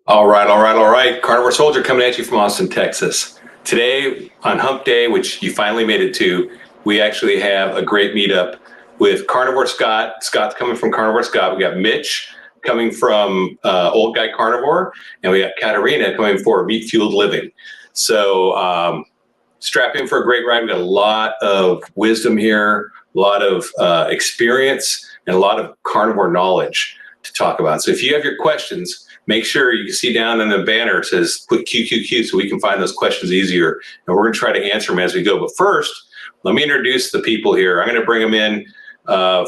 All right, all right, all right. Carnivore Soldier coming at you from Austin, Texas. Today on Hump Day, which you finally made it to, we actually have a great meetup with Carnivore Scott. Scott's coming from Carnivore Scott. We got Mitch coming from Old Guy Carnivore, and we got Katarina coming for Meat Fueled Living. So strap in for a great ride. We got a lot of wisdom here, a lot of experience, and a lot of carnivore knowledge to talk about. So if you have your questions, make sure you see down in the banner, it says put QQQ so we can find those questions easier. And we're going to try to answer them as we go. But first, let me introduce the people here. I'm going to bring them in.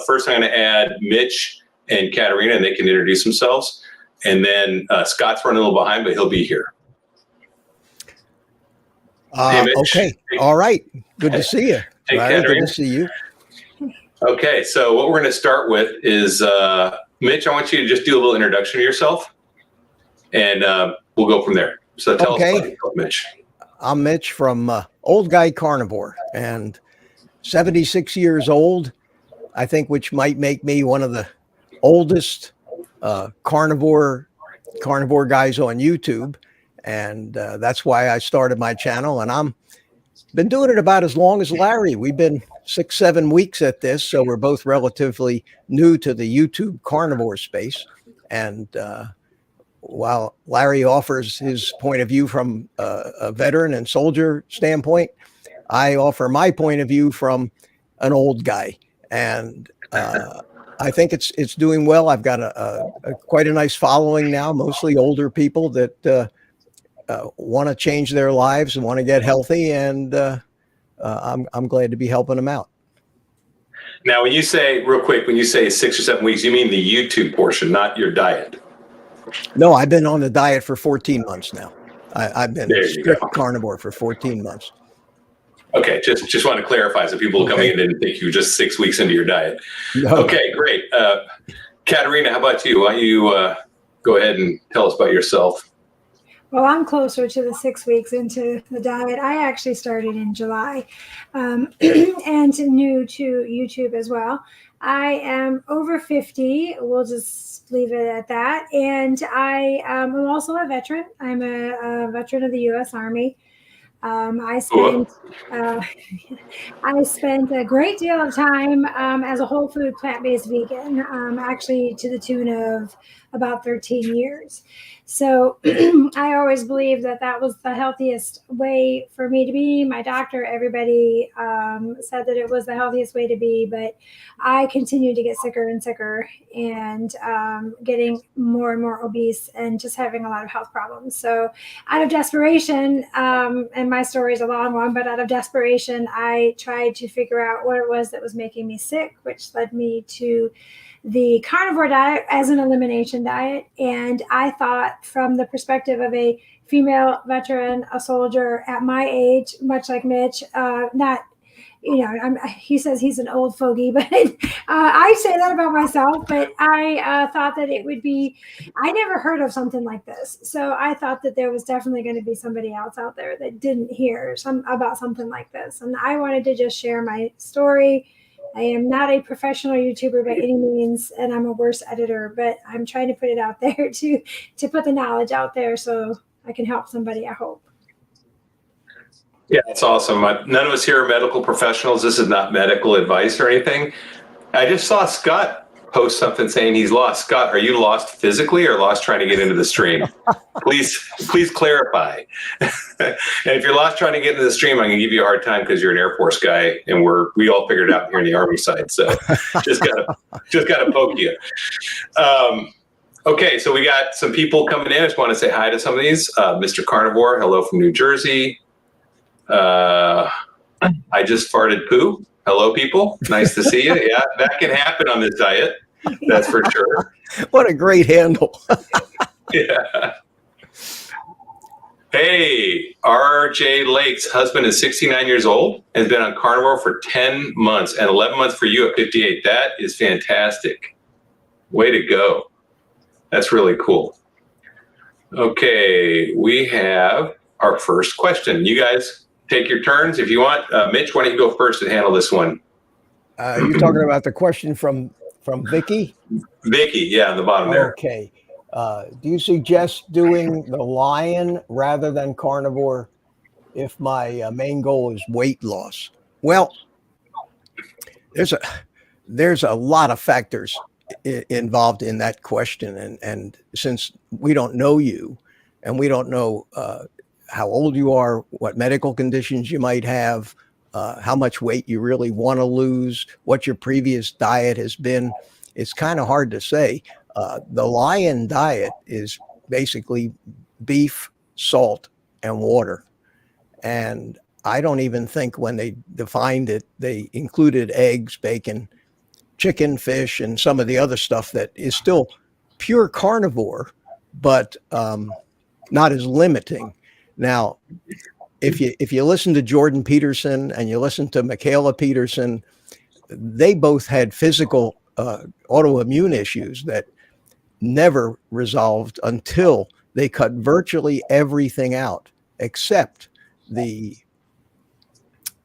First, I'm going to add Mitch and Katarina, and they can introduce themselves. And then Scott's running a little behind, but he'll be here. Hey, okay. All right. Good to see you. Hey, Larry, good to see you. Okay. So what we're going to start with is Mitch, I want you to just do a little introduction of yourself. And we'll go from there. So tell us about yourself, Mitch. I'm Mitch from Old Guy Carnivore, and 76 years old, I think, which might make me one of the oldest carnivore guys on YouTube. And that's why I started my channel. And I'm been doing it about as long as Larry. We've been 6-7 weeks at this. So we're both relatively new to the YouTube carnivore space. And while Larry offers his point of view from a veteran and soldier standpoint, I offer my point of view from an old guy. And I think it's doing well. I've got a quite a nice following now, mostly older people that want to change their lives and want to get healthy. And I'm glad to be helping them out. Now, when you say, real quick, when you say 6 or 7 weeks, you mean the YouTube portion, not your diet? No, I've been on the diet for 14 months now. I've been strict carnivore for 14 months. Okay, just want to clarify so people coming in didn't think you were just 6 weeks into your diet. No. Okay, great. Katarina, how about you? Why don't you go ahead and tell us about yourself? Well, I'm closer to the 6 weeks into the diet. I actually started in July and new to YouTube as well. I am over 50. We'll just leave it at that. And I am also a veteran. I'm a veteran of the U.S. Army. I spent a great deal of time as a whole food plant-based vegan, actually to the tune of about 13 years. So I always believed that was the healthiest way for me to be. My doctor, everybody said that it was the healthiest way to be, but I continued to get sicker and sicker and getting more and more obese and just having a lot of health problems. So out of desperation, and my story is a long one, but out of desperation, I tried to figure out what it was that was making me sick, which led me to the carnivore diet as an elimination diet. And I thought, from the perspective of a female veteran, a soldier at my age, much like Mitch, not, he says he's an old fogey, but I say that about myself, but I thought that it would be, I never heard of something like this. So I thought that there was definitely going to be somebody else out there that didn't hear about something like this. And I wanted to just share my story. I am not a professional YouTuber by any means, and I'm a worse editor, but I'm trying to put it out there to put the knowledge out there so I can help somebody, I hope. Yeah, that's awesome. None of us here are medical professionals. This is not medical advice or anything. I just saw Scott post something saying he's lost. Scott, are you lost physically or lost trying to get into the stream? Please clarify. And if you're lost trying to get into the stream, I'm going to give you a hard time because you're an Air Force guy, and we all figured it out here in the Army side. So just gotta poke you. Okay, so we got some people coming in. I just want to say hi to some of these. Mr. Carnivore, hello from New Jersey. I just farted poo. Hello, people. Nice to see you. Yeah, that can happen on this diet. That's for sure. What a great handle. Yeah. Hey, RJ Lake's husband is 69 years old and has been on carnivore for 10 months and 11 months for you at 58. That is fantastic. Way to go. That's really cool. Okay, we have our first question. You guys take your turns if you want. Mitch, why don't you go first and handle this one? You're talking about the question from Vicky? Vicky, yeah, on the bottom there. Okay. Do you suggest doing the lion rather than carnivore if my main goal is weight loss? Well, there's a there's a lot of factors involved in that question, and since we don't know you, and we don't know how old you are, what medical conditions you might have, how much weight you really want to lose, what your previous diet has been, it's kind of hard to say. The lion diet is basically beef, salt, and water. And I don't even think when they defined it, they included eggs, bacon, chicken, fish, and some of the other stuff that is still pure carnivore, but not as limiting. Now, if you listen to Jordan Peterson and you listen to Michaela Peterson, they both had physical autoimmune issues that never resolved until they cut virtually everything out except the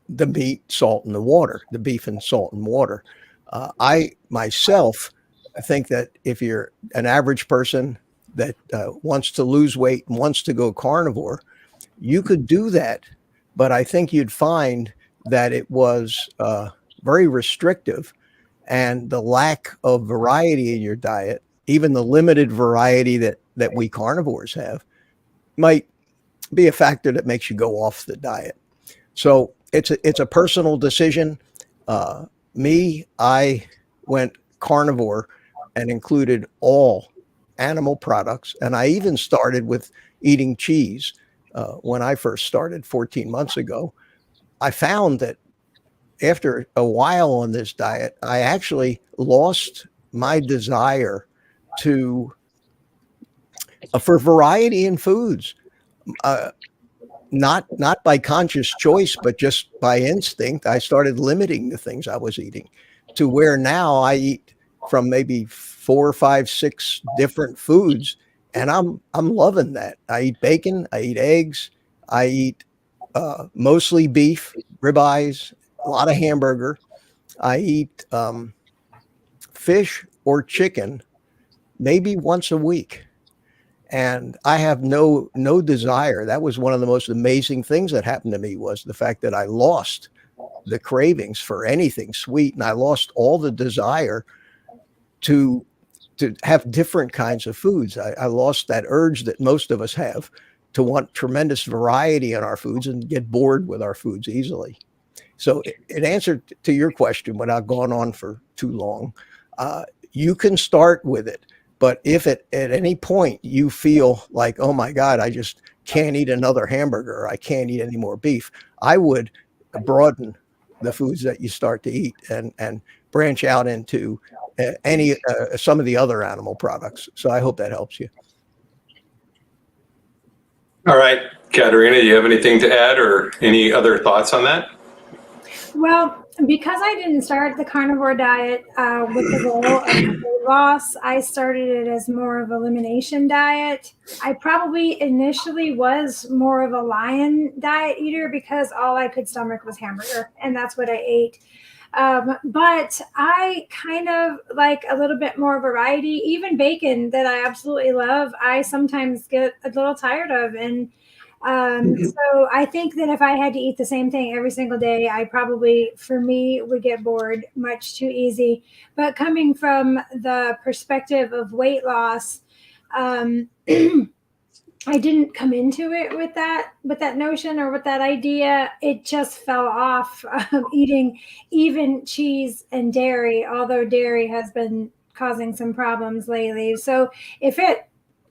meat, salt, and the water, the beef and salt and water. I myself think that if you're an average person that wants to lose weight and wants to go carnivore, you could do that. But I think you'd find that it was very restrictive, and the lack of variety in your diet, even the limited variety that we carnivores have, might be a factor that makes you go off the diet. So it's a personal decision. I went carnivore and included all animal products, and I even started with eating cheese when I first started 14 months ago. I found that after a while on this diet, I actually lost my desire to for variety in foods. Not by conscious choice, but just by instinct. I started limiting the things I was eating to where now I eat from maybe 4, 5, 6 different foods, and I'm loving that. I eat bacon, I eat eggs, I eat mostly beef, ribeyes, a lot of hamburger. I eat fish or chicken maybe once a week. And I have no desire. That was one of the most amazing things that happened to me, was the fact that I lost the cravings for anything sweet, and I lost all the desire to have different kinds of foods. I lost that urge that most of us have to want tremendous variety in our foods and get bored with our foods easily. So in answer to your question, without going on for too long, you can start with it. But if at any point you feel like, oh my God, I just can't eat another hamburger, or I can't eat any more beef, I would broaden the foods that you start to eat and branch out into some of the other animal products. So I hope that helps you. All right, Katerina, do you have anything to add or any other thoughts on that? Well, because I didn't start the carnivore diet with the goal of weight loss, I started it as more of an elimination diet. I probably initially was more of a lion diet eater because all I could stomach was hamburger, and that's what I ate. But I kind of like a little bit more variety. Even bacon, that I absolutely love, I sometimes get a little tired of. And so I think that if I had to eat the same thing every single day, I probably, for me, would get bored much too easy. But coming from the perspective of weight loss, I didn't come into it with that notion or with that idea. It just fell off eating even cheese and dairy, although dairy has been causing some problems lately. So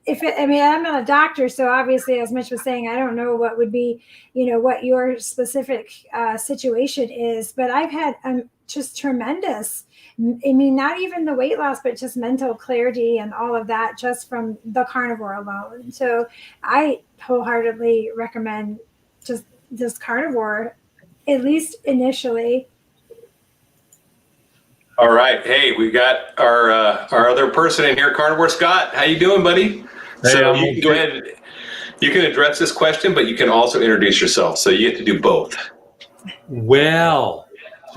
I mean, I'm not a doctor, so obviously, as Mitch was saying, I don't know what would be, what your specific situation is, but I've had just tremendous, I mean, not even the weight loss, but just mental clarity and all of that just from the carnivore alone. So I wholeheartedly recommend just carnivore, at least initially. All right. Hey, we got our other person in here, Carnivore Scott. How you doing, buddy? Hey, So you can go ahead. You can address this question, but you can also introduce yourself. So you get to do both. Well,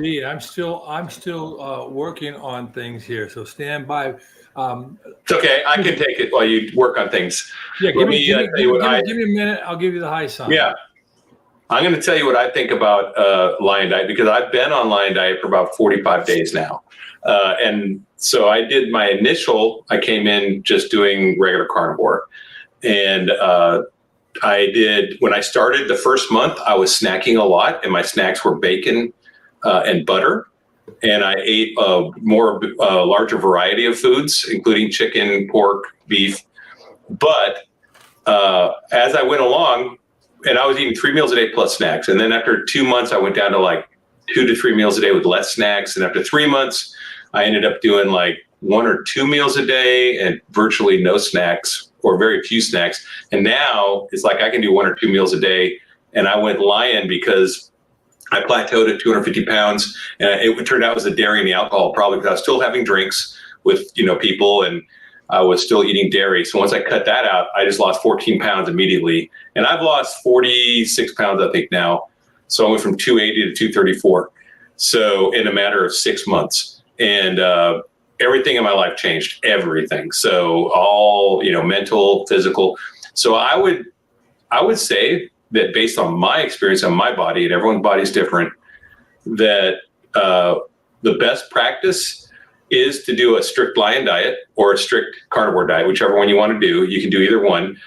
Gee, I'm still working on things here, so stand by. It's okay. I can take it while you work on things. Yeah, Let me tell you what give me a minute. I'll give you the high sign. Yeah. I'm going to tell you what I think about Lion Diet, because I've been on Lion Diet for about 45 days now. And so I did my initial, I came in just doing regular carnivore. And when I started the first month, I was snacking a lot, and my snacks were bacon and butter. And I ate a larger variety of foods, including chicken, pork, beef. But as I went along, and I was eating 3 meals a day plus snacks. And then after 2 months, I went down to like 2 to 3 meals a day with less snacks. And after 3 months, I ended up doing like 1 or 2 meals a day and virtually no snacks, or very few snacks. And now it's like I can do 1 or 2 meals a day. And I went Lion because I plateaued at 250 pounds. And it turned out it was the dairy and the alcohol, probably because I was still having drinks with, people, and I was still eating dairy. So once I cut that out, I just lost 14 pounds immediately. And I've lost 46 pounds, I think, now. So I went from 280 to 234. So in a matter of 6 months. And everything in my life changed, everything. So all, mental, physical. So I would say that based on my experience on my body, and everyone's body is different, that the best practice is to do a strict Lion diet or a strict carnivore diet, whichever one you want to do. You can do either one.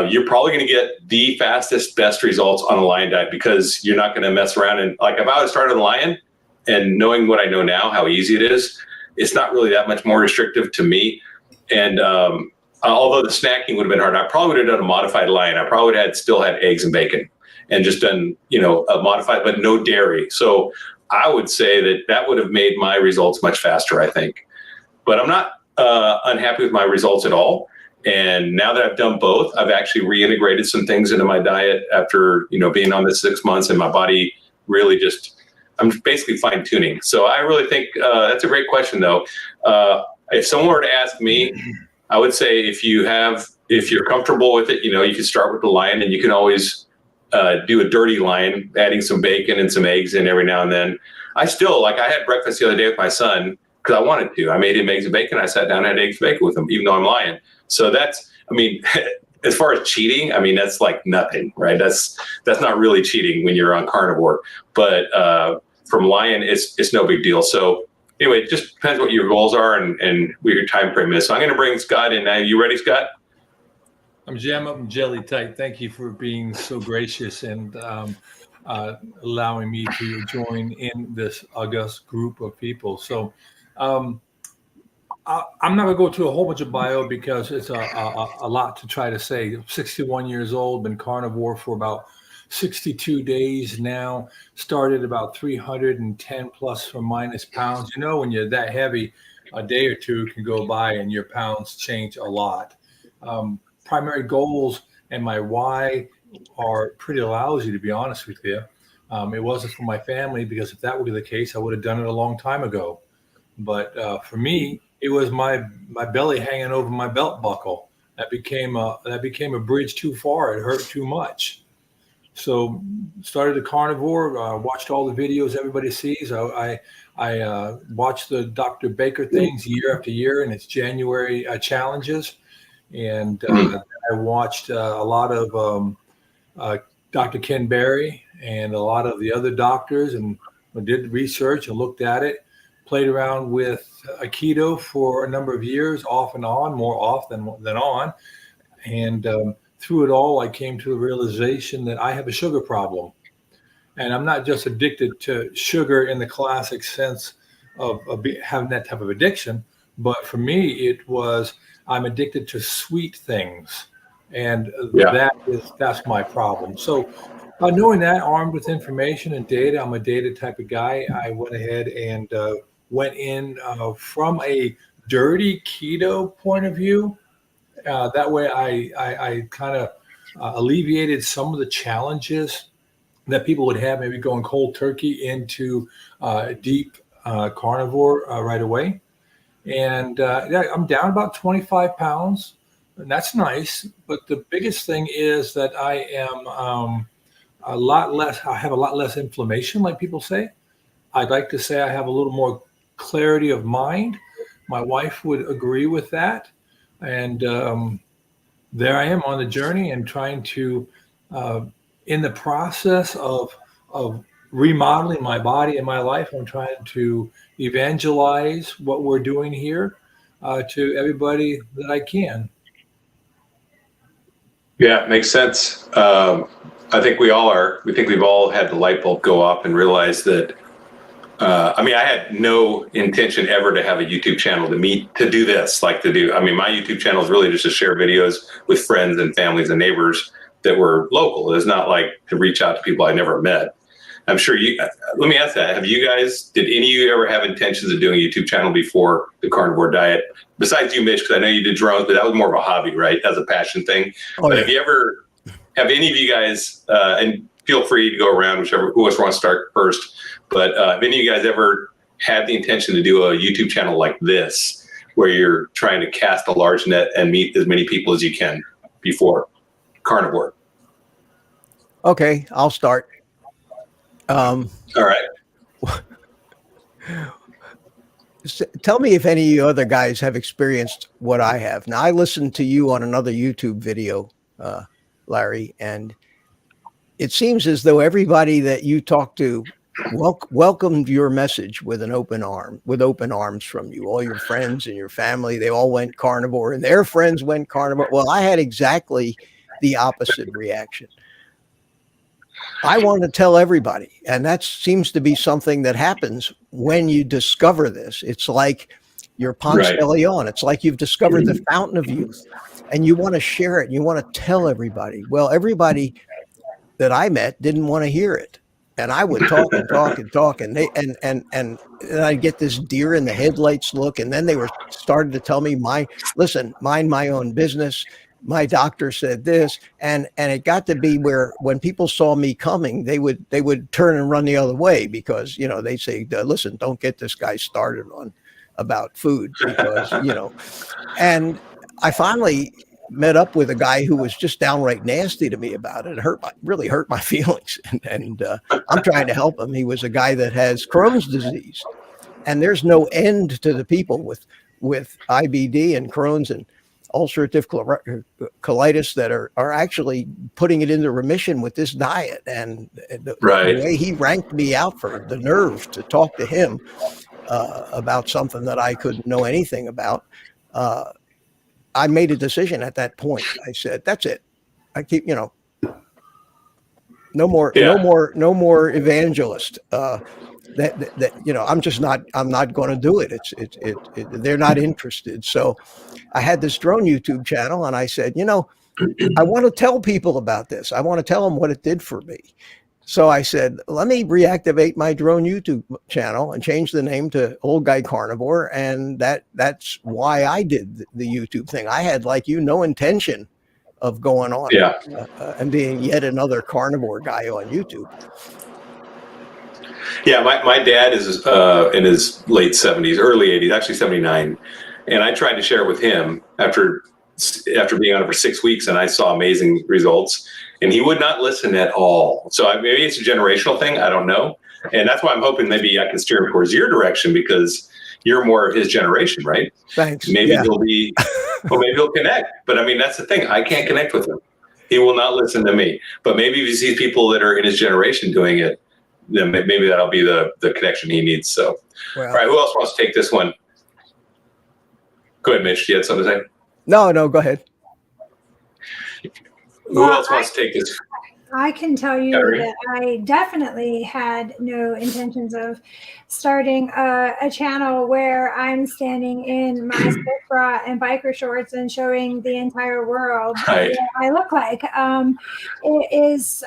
You're probably going to get the fastest, best results on a Lion diet, because you're not going to mess around. And like, if I would started on Lion, and knowing what I know now, how easy it is, it's not really that much more restrictive to me. And although the snacking would have been hard, I probably would have done a modified Lion. I probably would have still had eggs and bacon and just done, a modified, but no dairy. So I would say that would have made my results much faster, I think. But I'm not unhappy with my results at all. And now that I've done both, I've actually reintegrated some things into my diet after, being on this 6 months, and my body really I'm basically fine tuning. So I really think that's a great question, though. If someone were to ask me, I would say if you're comfortable with it, you can start with the Lion, and you can always do a dirty Lion, adding some bacon and some eggs in every now and then. I had breakfast the other day with my son because I wanted to. I made him eggs and bacon. I sat down and had eggs and bacon with him, even though I'm Lion. So as far as cheating, that's like nothing, right? That's not really cheating when you're on carnivore. But from Lion, it's no big deal. So anyway, it just depends what your goals are and what your time frame is. So I'm going to bring Scott in now. You ready, Scott? I'm jam up and jelly tight. Thank you for being so gracious and allowing me to join in this august group of people. So I'm not going to go to a whole bunch of bio because it's a lot to try to say. I'm 61 years old, been carnivore for about 62 days now, started about 310 plus or minus pounds. When you're that heavy, a day or two can go by and your pounds change a lot. Primary goals and my why are pretty lousy, to be honest with you. It wasn't for my family, because if that were the case, I would have done it a long time ago. But for me, it was my belly hanging over my belt buckle. That became a bridge too far. It hurt too much. So started the carnivore, watched all the videos everybody sees. I watched the Dr. Baker things year after year, and it's January challenges. And I watched a lot of Dr. Ken Berry and a lot of the other doctors, and did research and looked at it, played around with keto for a number of years, off and on, more off than on. And through it all, I came to the realization that I have a sugar problem. And I'm not just addicted to sugar in the classic sense of having that type of addiction, but for me, I'm addicted to sweet things. And that's my problem. So knowing that, armed with information and data, I'm a data type of guy, I went ahead and went in from a dirty keto point of view. That way I kind of alleviated some of the challenges that people would have, maybe going cold turkey into deep carnivore right away. And I'm down about 25 pounds. And that's nice. But the biggest thing is that I am I have a lot less inflammation, like people say. I'd like to say I have a little more clarity of mind. My wife would agree with that. And there I am on the journey and trying to, in the process of remodeling my body and my life, I'm trying to evangelize what we're doing here to everybody that I can. Yeah, makes sense. I think we all are. We think we've all had the light bulb go off and realize that. I mean, I had no intention ever to have a YouTube channel to do this, like to do. I mean, my YouTube channel is really just to share videos with friends and families and neighbors that were local. It's not like to reach out to people I never met. I'm sure you. Let me ask that: did any of you ever have intentions of doing a YouTube channel before the Carnivore Diet? Besides you, Mitch, because I know you did drones, but that was more of a hobby, right? As a passion thing. Oh, But yeah. have any of you guys, and feel free to go around, who wants to start first, but have any of you guys ever had the intention to do a YouTube channel like this, where you're trying to cast a large net and meet as many people as you can before carnivore? Okay, I'll start. All right. Tell me if any of you other guys have experienced what I have. Now, I listened to you on another YouTube video, Larry, and it seems as though everybody that you talked to welcomed your message with open arms from you. All your friends and your family, they all went carnivore, and their friends went carnivore. Well, I had exactly the opposite reaction. I want to tell everybody, and that seems to be something that happens when you discover this. It's like your Ponce de Leon. It's like you've discovered the fountain of youth, and you want to share it. And you want to tell everybody. Well, everybody that I met didn't want to hear it, and I would talk and talk and talk, and I'd get this deer in the headlights look, and then they were started to tell me, mind my own business. My doctor said this, and it got to be where when people saw me coming, they would turn and run the other way, because they say, listen, don't get this guy started on about food, because and I finally met up with a guy who was just downright nasty to me about it. It really hurt my feelings, and I'm trying to help him. He was a guy that has Crohn's disease, and there's no end to the people with IBD and Crohn's and ulcerative colitis that are actually putting it into remission with this diet. And the way he ranked me out for the nerve to talk to him about something that I couldn't know anything about, I made a decision at that point. I said, that's it. I keep, no more evangelist. I'm not going to do it. They're not interested. So I had this drone YouTube channel, and I said, I want to tell people about this. I want to tell them what it did for me. So I said, let me reactivate my drone YouTube channel and change the name to Old Guy Carnivore. And that's why I did the YouTube thing. I had, like no intention of going on and being yet another carnivore guy on YouTube. Yeah, my dad is in his late 70s, early 80s, actually 79. And I tried to share it with him after being on it for 6 weeks, and I saw amazing results. And he would not listen at all. So maybe it's a generational thing. I don't know. And that's why I'm hoping maybe I can steer him towards your direction, because you're more of his generation, right? Thanks. Maybe he'll be, well, maybe he'll connect. But I mean, that's the thing. I can't connect with him. He will not listen to me. But maybe if he sees people that are in his generation doing it, then maybe that'll be the connection he needs. So, all right, who else wants to take this one? Go ahead, Mitch. You had something to say? No, go ahead. Who else wants to take this? I can tell you that I definitely had no intentions of starting a channel where I'm standing in my sport bra and biker shorts and showing the entire world what I look like. It is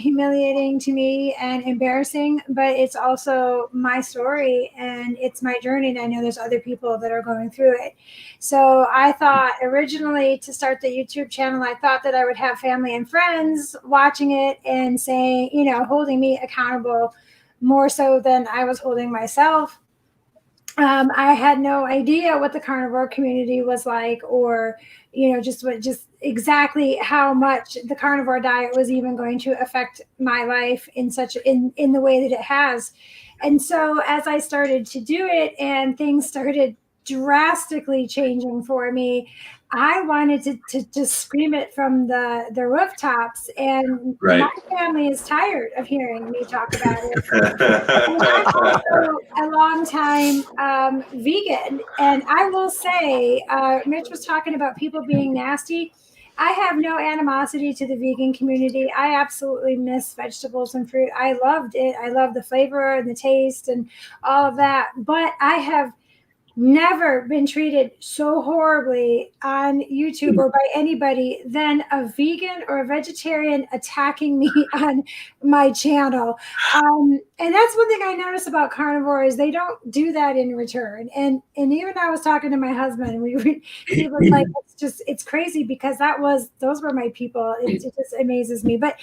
humiliating to me and embarrassing, but it's also my story and it's my journey. And I know there's other people that are going through it. So I thought originally to start the YouTube channel, I thought that I would have family and friends watching it and saying, holding me accountable more so than I was holding myself. I had no idea what the carnivore community was like, or, just exactly how much the carnivore diet was even going to affect my life in the way that it has. And so as I started to do it and things started drastically changing for me, I wanted to just scream it from the rooftops. And my Right. family is tired of hearing me talk about it. And I'm also a long time vegan. And I will say, Mitch was talking about people being nasty. I have no animosity to the vegan community. I absolutely miss vegetables and fruit. I loved it. I love the flavor and the taste and all of that. But I have never been treated so horribly on YouTube or by anybody than a vegan or a vegetarian attacking me on my channel. And that's one thing I notice about carnivore is they don't do that in return. And even I was talking to my husband, he was like, it's crazy because those were my people. It just amazes me. But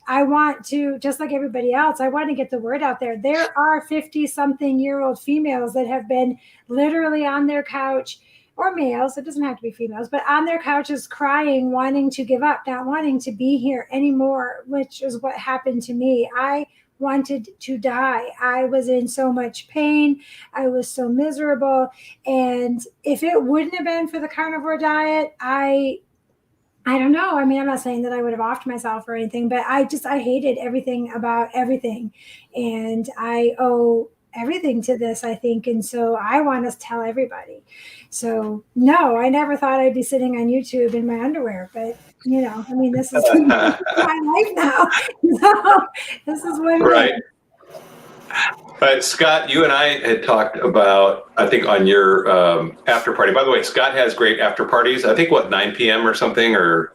I want to, just like everybody else, I want to get the word out there. There are 50-something-year-old females that have been literally on their couch, or males, it doesn't have to be females, but on their couches crying, wanting to give up, not wanting to be here anymore, which is what happened to me. I wanted to die. I was in so much pain. I was so miserable. And if it wouldn't have been for the carnivore diet, I don't know. I mean, I'm not saying that I would have offed myself or anything, but I hated everything about everything. And I owe everything to this, I think. And so I want to tell everybody. So no, I never thought I'd be sitting on YouTube in my underwear, but I mean, this is my life now. So this is what it is. Right. Scott, you and I had talked about, I think, on your after party. By the way, Scott has great after parties. I think, 9 p.m. or something, or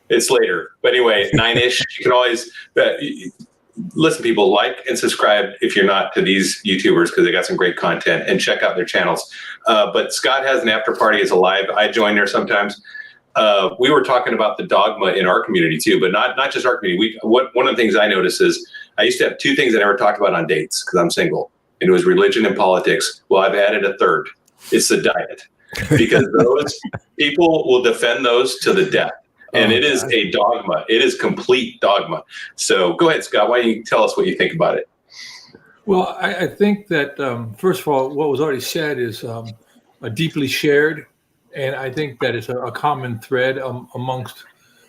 it's later. But anyway, 9-ish. You can always listen, people, like and subscribe if you're not to these YouTubers because they got some great content, and check out their channels. But Scott has an after party as a live. I join there sometimes. We were talking about the dogma in our community too, but not just our community. One of the things I noticed is I used to have two things I never talked about on dates because I'm single, and it was religion and politics. Well, I've added a third. It's the diet, because those people will defend those to the death, and it is a dogma. It is complete dogma. So go ahead, Scott. Why don't you tell us what you think about it? Well, I think that first of all, what was already said is deeply shared. And I think that it's a common thread amongst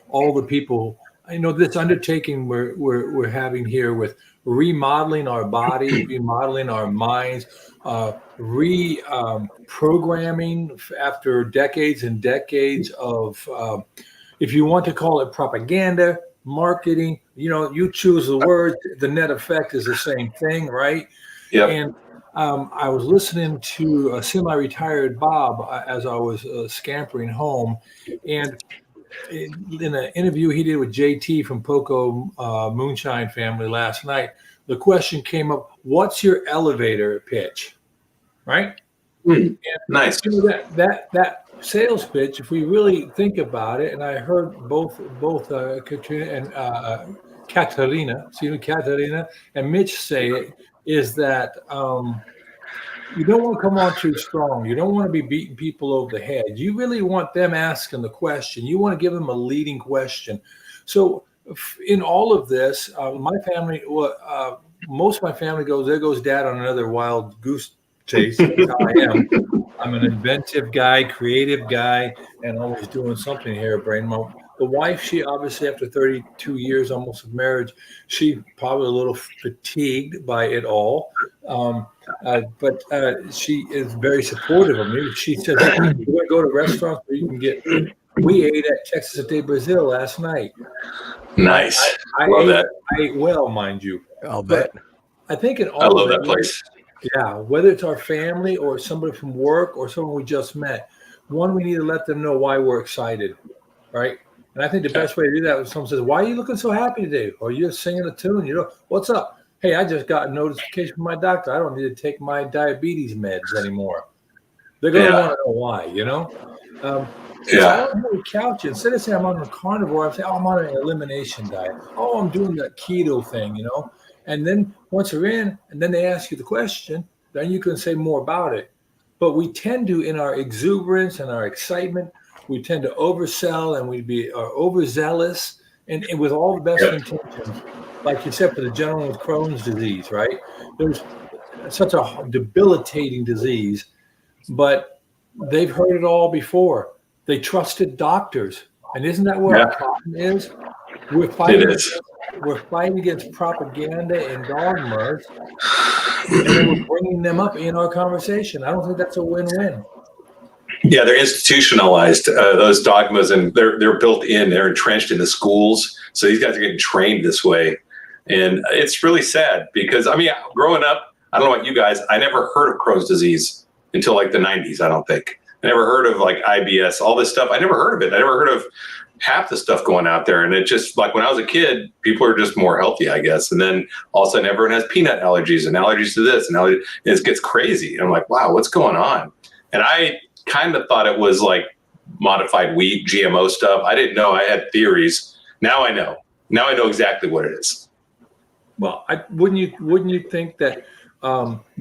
all the people. I know this undertaking we're having here with remodeling our body, remodeling our minds, reprogramming after decades and decades of, if you want to call it propaganda, marketing, you choose the word, the net effect is the same thing, right? Yeah. And I was listening to a semi-retired Bob as I was scampering home, and in an interview he did with JT from Poco Moonshine Family last night, the question came up, what's your elevator pitch? Right? Nice. That sales pitch, if we really think about it, and I heard both Katrina and Katarina and Mitch say it, is that you don't want to come on too strong. You don't want to be beating people over the head. You really want them asking the question. You want to give them a leading question. So in all of this, my family, most of my family goes, there goes Dad on another wild goose chase. That's how I am. I'm an inventive guy, creative guy, and always doing something harebrained. The wife, she obviously, after 32 years almost of marriage, she probably a little fatigued by it all. But she is very supportive of me. She says, hey, we're going to go to restaurants where you can get, we ate at Texas de Brazil last night. Nice. I love ate, that. I ate well, mind you. I'll bet. I think in all I love of that place. Yeah, whether it's our family or somebody from work or someone we just met, one, we need to let them know why we're excited, right? And I think the best way to do that is someone says, why are you looking so happy today? Or you're singing a tune, what's up? Hey, I just got a notification from my doctor. I don't need to take my diabetes meds anymore. They're going to want to know why, So I don't really couch it. Instead of saying I'm on a carnivore, I say, I'm on an elimination diet. Oh, I'm doing that keto thing, And then once you're in, and then they ask you the question, then you can say more about it. But we tend to, in our exuberance and our excitement, we tend to oversell and we'd be overzealous and with all the best intentions. like you said, for the gentleman with Crohn's disease, right? There's such a debilitating disease, but they've heard it all before. They trusted doctors. And isn't that where our problem is? We're fighting against propaganda and dogmas, and then we're bringing them up in our conversation. I don't think that's a win-win. Yeah, they're institutionalized, those dogmas, and they're built in. They're entrenched in the schools. So these guys are getting trained this way. And it's really sad because, I mean, growing up, I don't know about you guys, I never heard of Crohn's disease until like the 90s, I don't think. I never heard of like IBS, all this stuff. I never heard of it. I never heard of half the stuff going out there. And it just, like when I was a kid, people are just more healthy, I guess. And then all of a sudden everyone has peanut allergies and allergies to this. And it gets crazy. And I'm like, wow, what's going on? And I kind of thought it was like modified wheat, GMO stuff. I didn't know. I had theories. Now I know. Now I know exactly what it is. Well, wouldn't you think that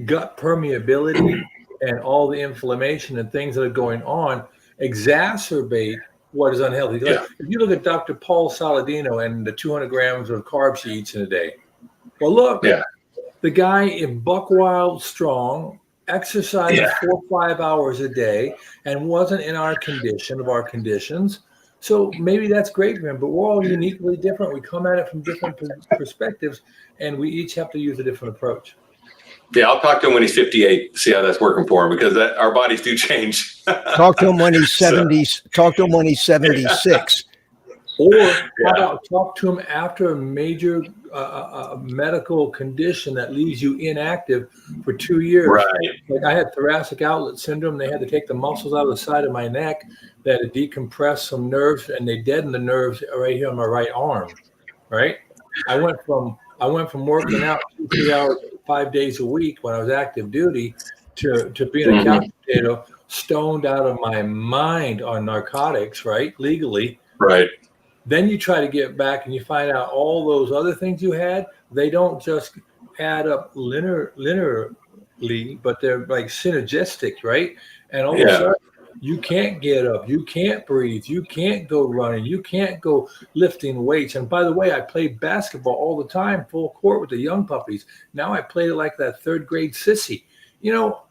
gut permeability and all the inflammation and things that are going on exacerbate what is unhealthy? Like, if you look at Dr. Paul Saladino and the 200 grams of carbs he eats in a day, well, look, the guy in buck wild strong, exercised 4 or 5 hours a day, and wasn't in our conditions. So maybe that's great for him, but we're all uniquely different. We come at it from different perspectives, and we each have to use a different approach. Yeah, I'll talk to him when he's 58, see how that's working for him, because our bodies do change. Talk to him when he's 70. Talk to him when he's 76. Or how about talk to him after a major medical condition that leaves you inactive for 2 years. Right. Like I had thoracic outlet syndrome. They had to take the muscles out of the side of my neck. They had to decompress some nerves, and they deadened the nerves right here on my right arm. Right. I went from working out 2-3 hours 5 days a week when I was active duty to being a couch potato, stoned out of my mind on narcotics. Right. Legally. Right. Then you try to get back and you find out all those other things you had, they don't just add up linearly, but they're like synergistic, right? And all of a sudden, you can't get up, you can't breathe, you can't go running, you can't go lifting weights. And by the way, I played basketball all the time, full court with the young puppies. Now I played it like that third grade sissy. You know,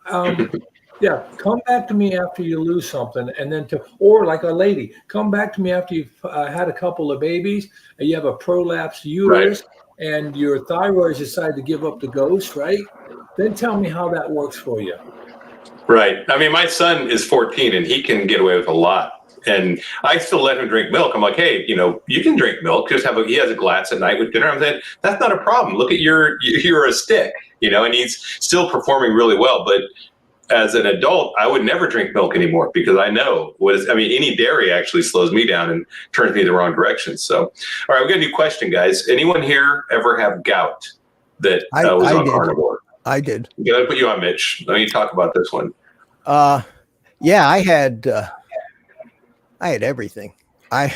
come back to me after you lose something, and then or like a lady, come back to me after you've had a couple of babies, and you have a prolapsed uterus, and your thyroid decided to give up the ghost, right? Then tell me how that works for you. Right. I mean, my son is 14, and he can get away with a lot. And I still let him drink milk. I'm like, hey, you can drink milk. He has a glass at night with dinner. I'm saying, that's not a problem. Look at you're a stick, and he's still performing really well. But as an adult, I would never drink milk anymore because I know any dairy actually slows me down and turns me the wrong direction. So, all right, we've got a new question, guys. Anyone here ever have gout that was on carnivore? I did. I'm going to put you on, Mitch. Let me talk about this one. Yeah, I had everything. I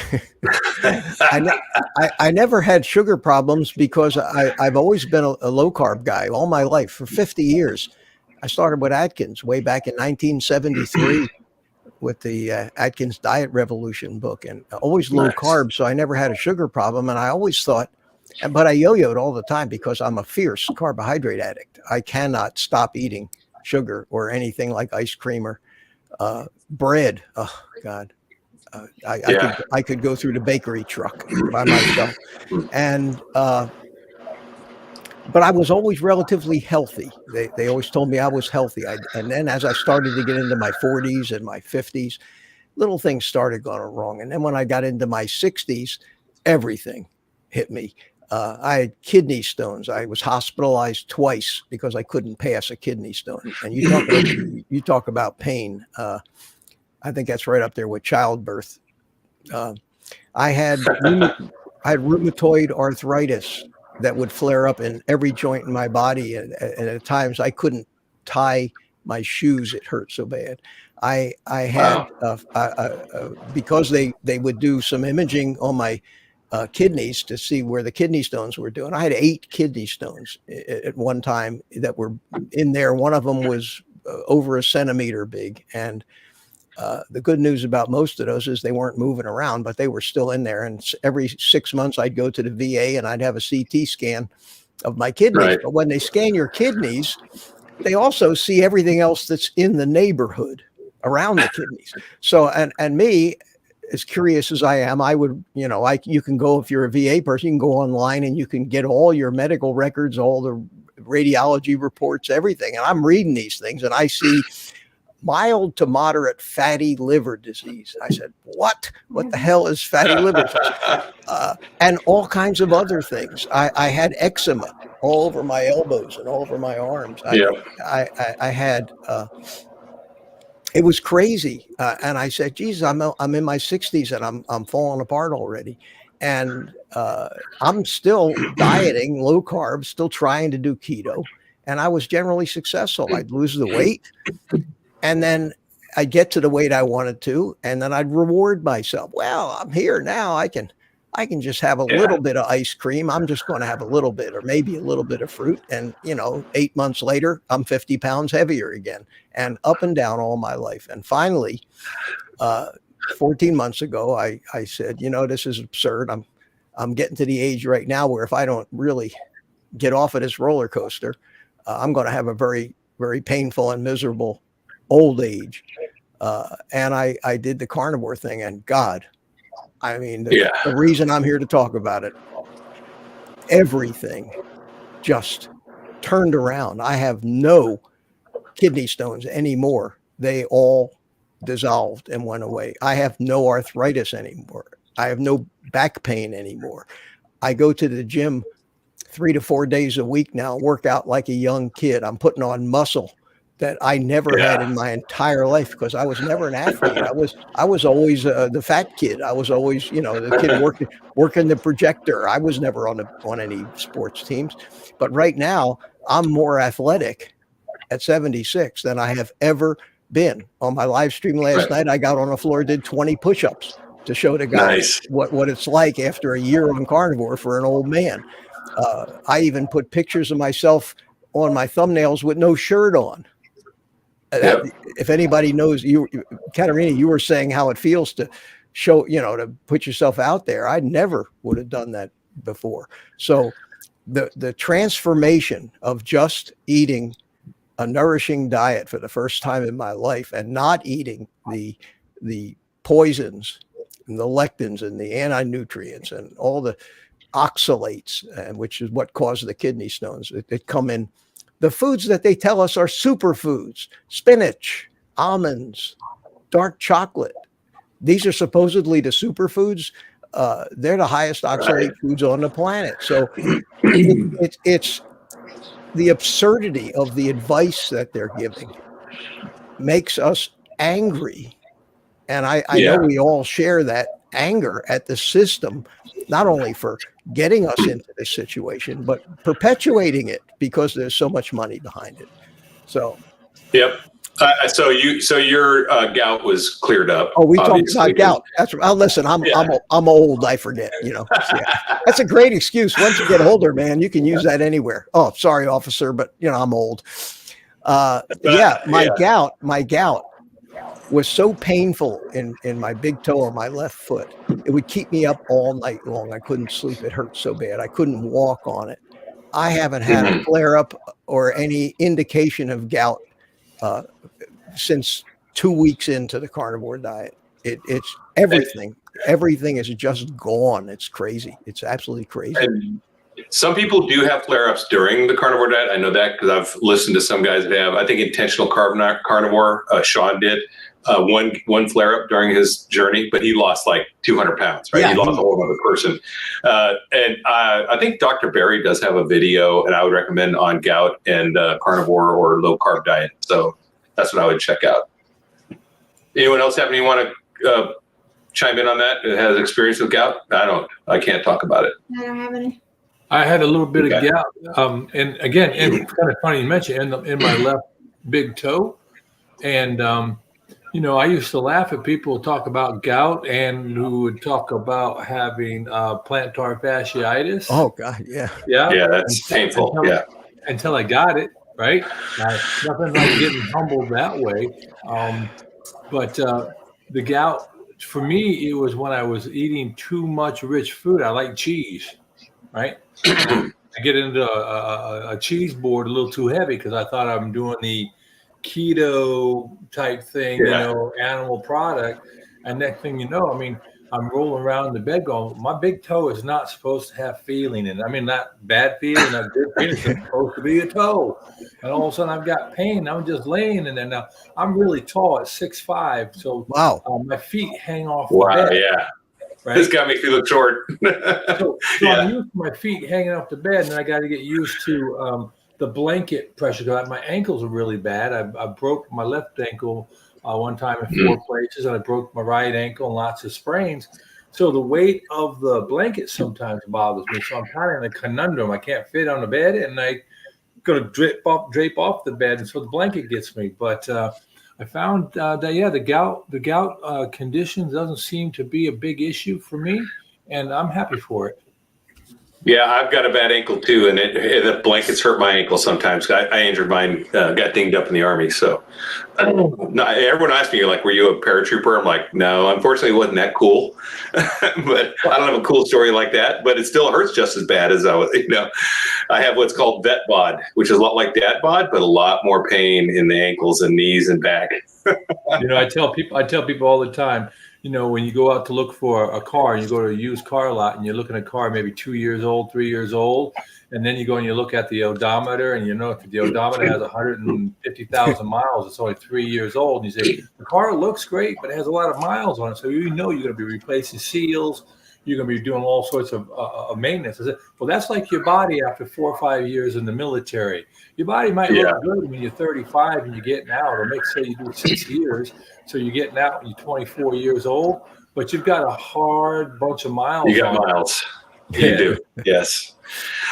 never had sugar problems because I've always been a low carb guy all my life for 50 years. I started with Atkins way back in 1973 with the Atkins Diet Revolution book, and always low carb. So I never had a sugar problem. And I always thought, but I yo-yoed all the time because I'm a fierce carbohydrate addict. I cannot stop eating sugar or anything like ice cream or bread. Oh God. I could go through the bakery truck by myself. And, but I was always relatively healthy. They always told me I was healthy. And then as I started to get into my 40s and my 50s, little things started going wrong. And then when I got into my 60s, everything hit me. I had kidney stones. I was hospitalized twice because I couldn't pass a kidney stone. And you talk about pain. I think that's right up there with childbirth. I had rheumatoid arthritis that would flare up in every joint in my body. And at times I couldn't tie my shoes. It hurt so bad. I had, because they would do some imaging on my kidneys to see where the kidney stones were doing. I had 8 kidney stones at one time that were in there. One of them was over a centimeter big. And The good news about most of those is they weren't moving around, but they were still in there. And every 6 months, I'd go to the VA and I'd have a CT scan of my kidneys. Right. But when they scan your kidneys, they also see everything else that's in the neighborhood around the kidneys. So, and me, as curious as I am, I would, you can go, if you're a VA person, you can go online and you can get all your medical records, all the radiology reports, everything. And I'm reading these things and I see mild to moderate fatty liver disease. I said, what the hell is fatty liver disease? And all kinds of other things. I had eczema all over my elbows and all over my arms. I had, it was crazy. And I said, geez, I'm in my 60s and I'm falling apart already. And I'm still dieting, low carb, still trying to do keto. And I was generally successful. I'd lose the weight. And then I'd get to the weight I wanted to, and then I'd reward myself. Well, I'm here now. I can just have a little bit of ice cream. I'm just going to have a little bit, or maybe a little bit of fruit. And 8 months later, I'm 50 pounds heavier again, and up and down all my life. And finally, 14 months ago, I said, this is absurd. I'm getting to the age right now where if I don't really get off of this roller coaster, I'm going to have a very, very painful and miserable old age. And I did the carnivore thing, and God, I mean, the reason I'm here to talk about it, everything just turned around. I have no kidney stones anymore. They all dissolved and went away. I have no arthritis anymore. I have no back pain anymore. I go to the gym 3 to 4 days a week now, work out like a young kid. I'm putting on muscle that I never had in my entire life, because I was never an athlete. I was always the fat kid. I was always, the kid working the projector. I was never on any sports teams. But right now, I'm more athletic at 76 than I have ever been. On my live stream last night, I got on the floor, did 20 push-ups to show the guys what it's like after a year on carnivore for an old man. I even put pictures of myself on my thumbnails with no shirt on. If anybody knows you, Katerina, you were saying how it feels to show, to put yourself out there. I never would have done that before. So the transformation of just eating a nourishing diet for the first time in my life, and not eating the poisons and the lectins and the anti-nutrients and all the oxalates, which is what causes the kidney stones that come in the foods that they tell us are superfoods: spinach, almonds, dark chocolate. These are supposedly the superfoods. They're the highest oxalate foods on the planet. So it's the absurdity of the advice that they're giving makes us angry. And I know we all share that anger at the system, not only for getting us into this situation, but perpetuating it because there's so much money behind it. So, so your gout was cleared up. Oh, we talked about gout. That's right. Listen, I'm old. I forget. That's a great excuse. Once you get older, man, you can use that anywhere. Oh, sorry, officer, but I'm old. My gout was so painful in my big toe on my left foot. It would keep me up all night long. I couldn't sleep. It hurt so bad. I couldn't walk on it. I haven't had a flare up or any indication of gout since 2 weeks into the carnivore diet. It's everything. Everything is just gone. It's crazy. It's absolutely crazy. And some people do have flare-ups during the carnivore diet. I know that because I've listened to some guys that have. I think intentional carnivore, Sean did one flare-up during his journey, but he lost like 200 pounds, right? He lost a whole other person. And I think Dr. Berry does have a video, and I would recommend on gout and carnivore or low-carb diet. So that's what I would check out. Anyone else have anyone want to chime in on that? That has experience with gout? I can't talk about it. I don't have any. I had a little bit of gout, and again, and it's kind of funny you mentioned in my left big toe, and I used to laugh at people who talk about gout and who would talk about having plantar fasciitis. Oh God, yeah, that's painful. Until I got it right, nothing like getting humbled that way. But the gout, for me, it was when I was eating too much rich food. I like cheese, right? And I get into a cheese board a little too heavy because I thought I'm doing the keto type thing, Yeah. animal product. And next thing you know, I mean, I'm rolling around in the bed going, my big toe is not supposed to have feeling. And I mean, not bad feeling, not good feeling. It's supposed to be a toe. And all of a sudden I've got pain. I'm just laying in there. Now I'm really tall at 6'5". So Wow. my feet hang off the Wow. bed. Yeah. Right? This got me feel short. So Yeah. I'm used to my feet hanging off the bed, and then I got to get used to the blanket pressure. My ankles are really bad. I broke my left ankle one time in 4 places, and I broke my right ankle and lots of sprains. So the weight of the blanket sometimes bothers me. So I'm kind of in a conundrum. I can't fit on the bed, and I going to drape off the bed, and so the blanket gets me. But I found that the gout condition doesn't seem to be a big issue for me, and I'm happy for it. Yeah, I've got a bad ankle too, and the blankets hurt my ankle sometimes. I injured mine, got dinged up in the Army. So no, everyone asked me, like, were you a paratrooper? I'm like, no, unfortunately it wasn't that cool. But I don't have a cool story like that, but it still hurts just as bad as I was, I have what's called vet bod, which is a lot like dad bod, but a lot more pain in the ankles and knees and back. I tell people all the time, when you go out to look for a car and you go to a used car lot and you're looking at a car maybe 2 years old, 3 years old, and then you go and you look at the odometer and if the odometer has 150,000 miles, it's only 3 years old. And you say, the car looks great, but it has a lot of miles on it. So you're going to be replacing seals. You're going to be doing all sorts of maintenance. I said, well, that's like your body after 4 or 5 years in the military. Your body might look good when you're 35 and you're getting out, or say you do 6 years. So you're getting out when you're 24 years old, but you've got a hard bunch of miles. You got miles. You do. Yes.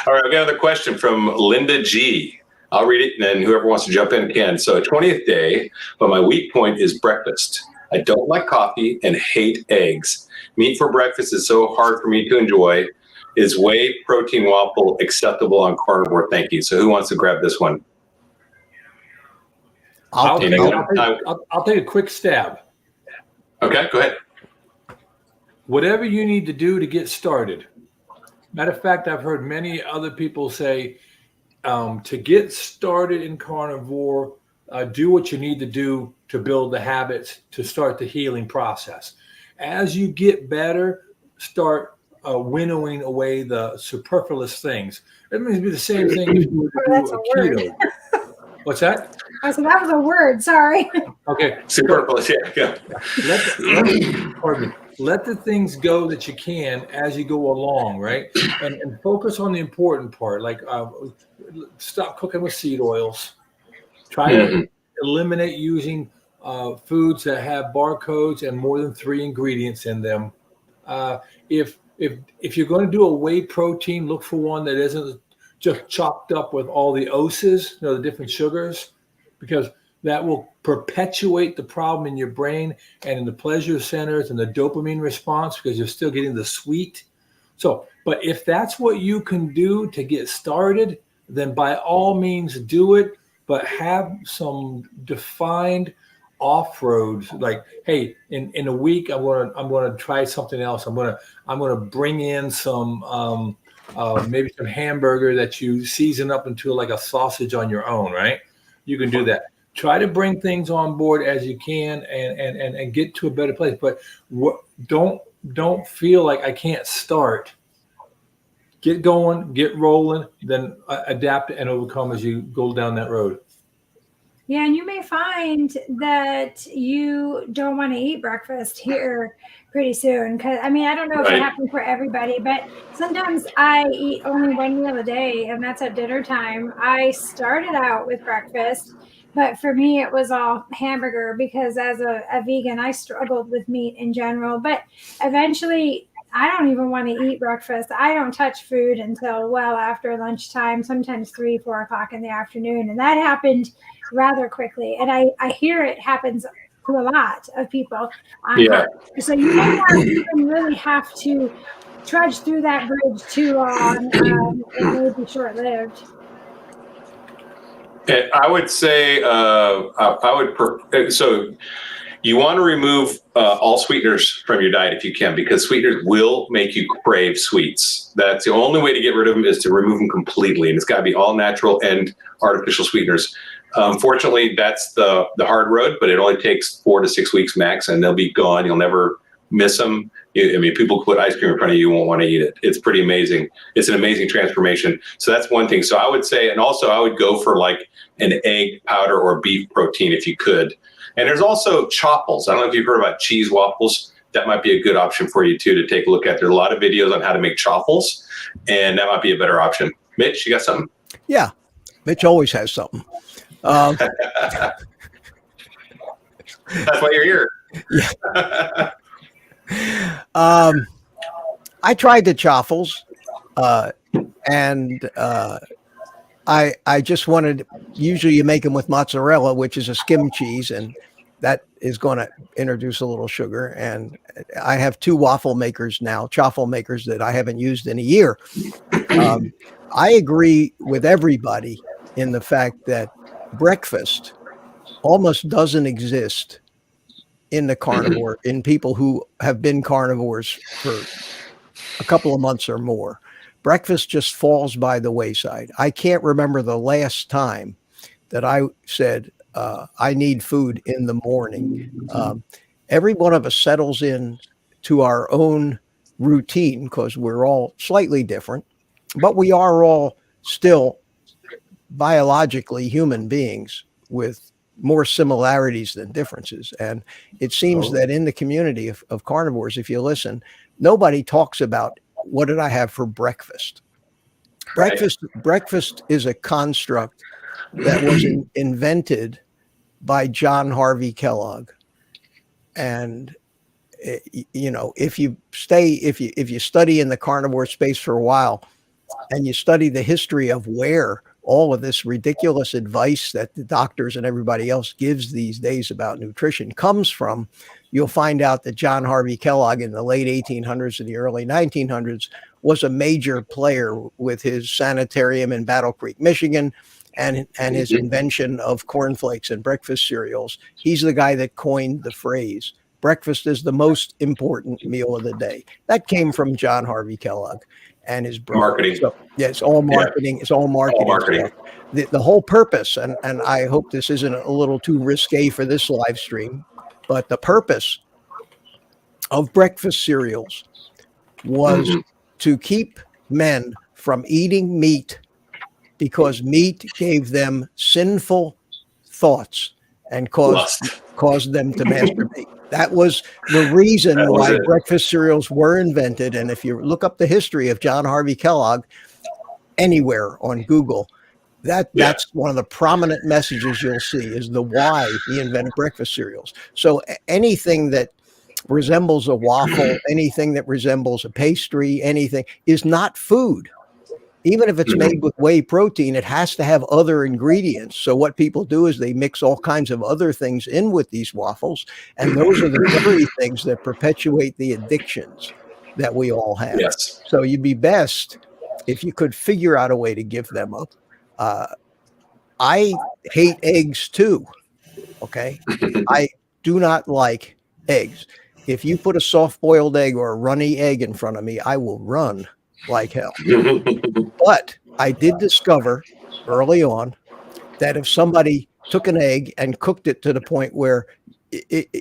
All right. I've got another question from Linda G. I'll read it, and then whoever wants to jump in can. So 20th day, but my weak point is breakfast. I don't like coffee and hate eggs. Meat for breakfast is so hard for me to enjoy. Is whey protein waffle acceptable on carnivore? Thank you. So who wants to grab this one? I'll take a quick stab. Okay, go ahead. Whatever you need to do to get started. Matter of fact, I've heard many other people say to get started in carnivore, do what you need to do to build the habits to start the healing process. As you get better, start winnowing away the superfluous things. It means be the same thing if you were to do a keto. What's that? I said that was a word. Sorry. Okay. Superfluous. Yeah. Let the things go that you can as you go along, right? And focus on the important part. Like stop cooking with seed oils. Try to eliminate using foods that have barcodes and more than 3 ingredients in them. If you're going to do a whey protein, look for one that isn't just chopped up with all the oses, the different sugars, because that will perpetuate the problem in your brain and in the pleasure centers and the dopamine response, because you're still getting the sweet. So, but if that's what you can do to get started, then by all means do it, but have some defined off-roads, like, hey, in a week I'm gonna try something else. I'm gonna bring in some maybe some hamburger that you season up into like a sausage on your own, right? You can do that. Try to bring things on board as you can and get to a better place. But don't feel like I can't start. Get going, get rolling, then adapt and overcome as you go down that road. Yeah, and you may find that you don't want to eat breakfast here pretty soon. Because I don't know if it happens for everybody, but sometimes I eat only one meal a day, and that's at dinner time. I started out with breakfast, but for me it was all hamburger because as a vegan, I struggled with meat in general. But eventually, I don't even want to eat breakfast. I don't touch food until well after lunchtime, sometimes 3, 4 o'clock in the afternoon, and that happened rather quickly. And I hear it happens to a lot of people. So you may not even really have to trudge through that bridge too long. It may be short-lived. I would say, so You want to remove all sweeteners from your diet if you can, because sweeteners will make you crave sweets. That's the only way to get rid of them, is to remove them completely. And it's got to be all natural and artificial sweeteners. Unfortunately, that's the hard road, but it only takes 4 to 6 weeks max, and they'll be gone. You'll never miss them. I mean, people put ice cream in front of you, you won't want to eat it. It's pretty amazing. It's an amazing transformation. So that's one thing. So I would say, and also I would go for like an egg powder or beef protein if you could. And there's also chopples. I don't know if you've heard about cheese waffles. That might be a good option for you too to take a look at. There's a lot of videos on how to make chopples, and that might be a better option. Mitch, you got something? Yeah, Mitch always has something. That's why you're here. Yeah. I tried the chaffles, and I just wanted. Usually, you make them with mozzarella, which is a skim cheese, and that is going to introduce a little sugar. And I have 2 waffle makers now, chaffle makers that I haven't used in a year. I agree with everybody in the fact that breakfast almost doesn't exist in the carnivore, in people who have been carnivores for a couple of months or more. Breakfast just falls by the wayside. I can't remember the last time that I said, I need food in the morning. Every one of us settles in to our own routine because we're all slightly different, but we are all still biologically human beings with more similarities than differences. And it seems that in the community of carnivores, if you listen, nobody talks about what did I have for breakfast. Breakfast is a construct that was invented by John Harvey Kellogg. And you know, if you study in the carnivore space for a while and you study the history of where all of this ridiculous advice that the doctors and everybody else gives these days about nutrition comes from, you'll find out that John Harvey Kellogg in the late 1800s and the early 1900s was a major player with his sanitarium in Battle Creek, Michigan, and his invention of cornflakes and breakfast cereals. He's the guy that coined the phrase, breakfast is the most important meal of the day. That came from John Harvey Kellogg and his brother. Marketing. So, yeah, it's all marketing. Yeah. It's all marketing. All marketing. The whole purpose, and I hope this isn't a little too risque for this live stream, but the purpose of breakfast cereals was to keep men from eating meat because meat gave them sinful thoughts and caused them to masturbate. That was the reason why breakfast cereals were invented. And if you look up the history of John Harvey Kellogg anywhere on Google, that's one of the prominent messages you'll see is the why he invented breakfast cereals. So anything that resembles a waffle, anything that resembles a pastry, anything is not food. Even if it's made with whey protein, it has to have other ingredients. So what people do is they mix all kinds of other things in with these waffles. And those are the very things that perpetuate the addictions that we all have. Yes. So you'd be best if you could figure out a way to give them up. I hate eggs too. Okay. I do not like eggs. If you put a soft-boiled egg or a runny egg in front of me, I will run like hell. But I did discover early on that if somebody took an egg and cooked it to the point where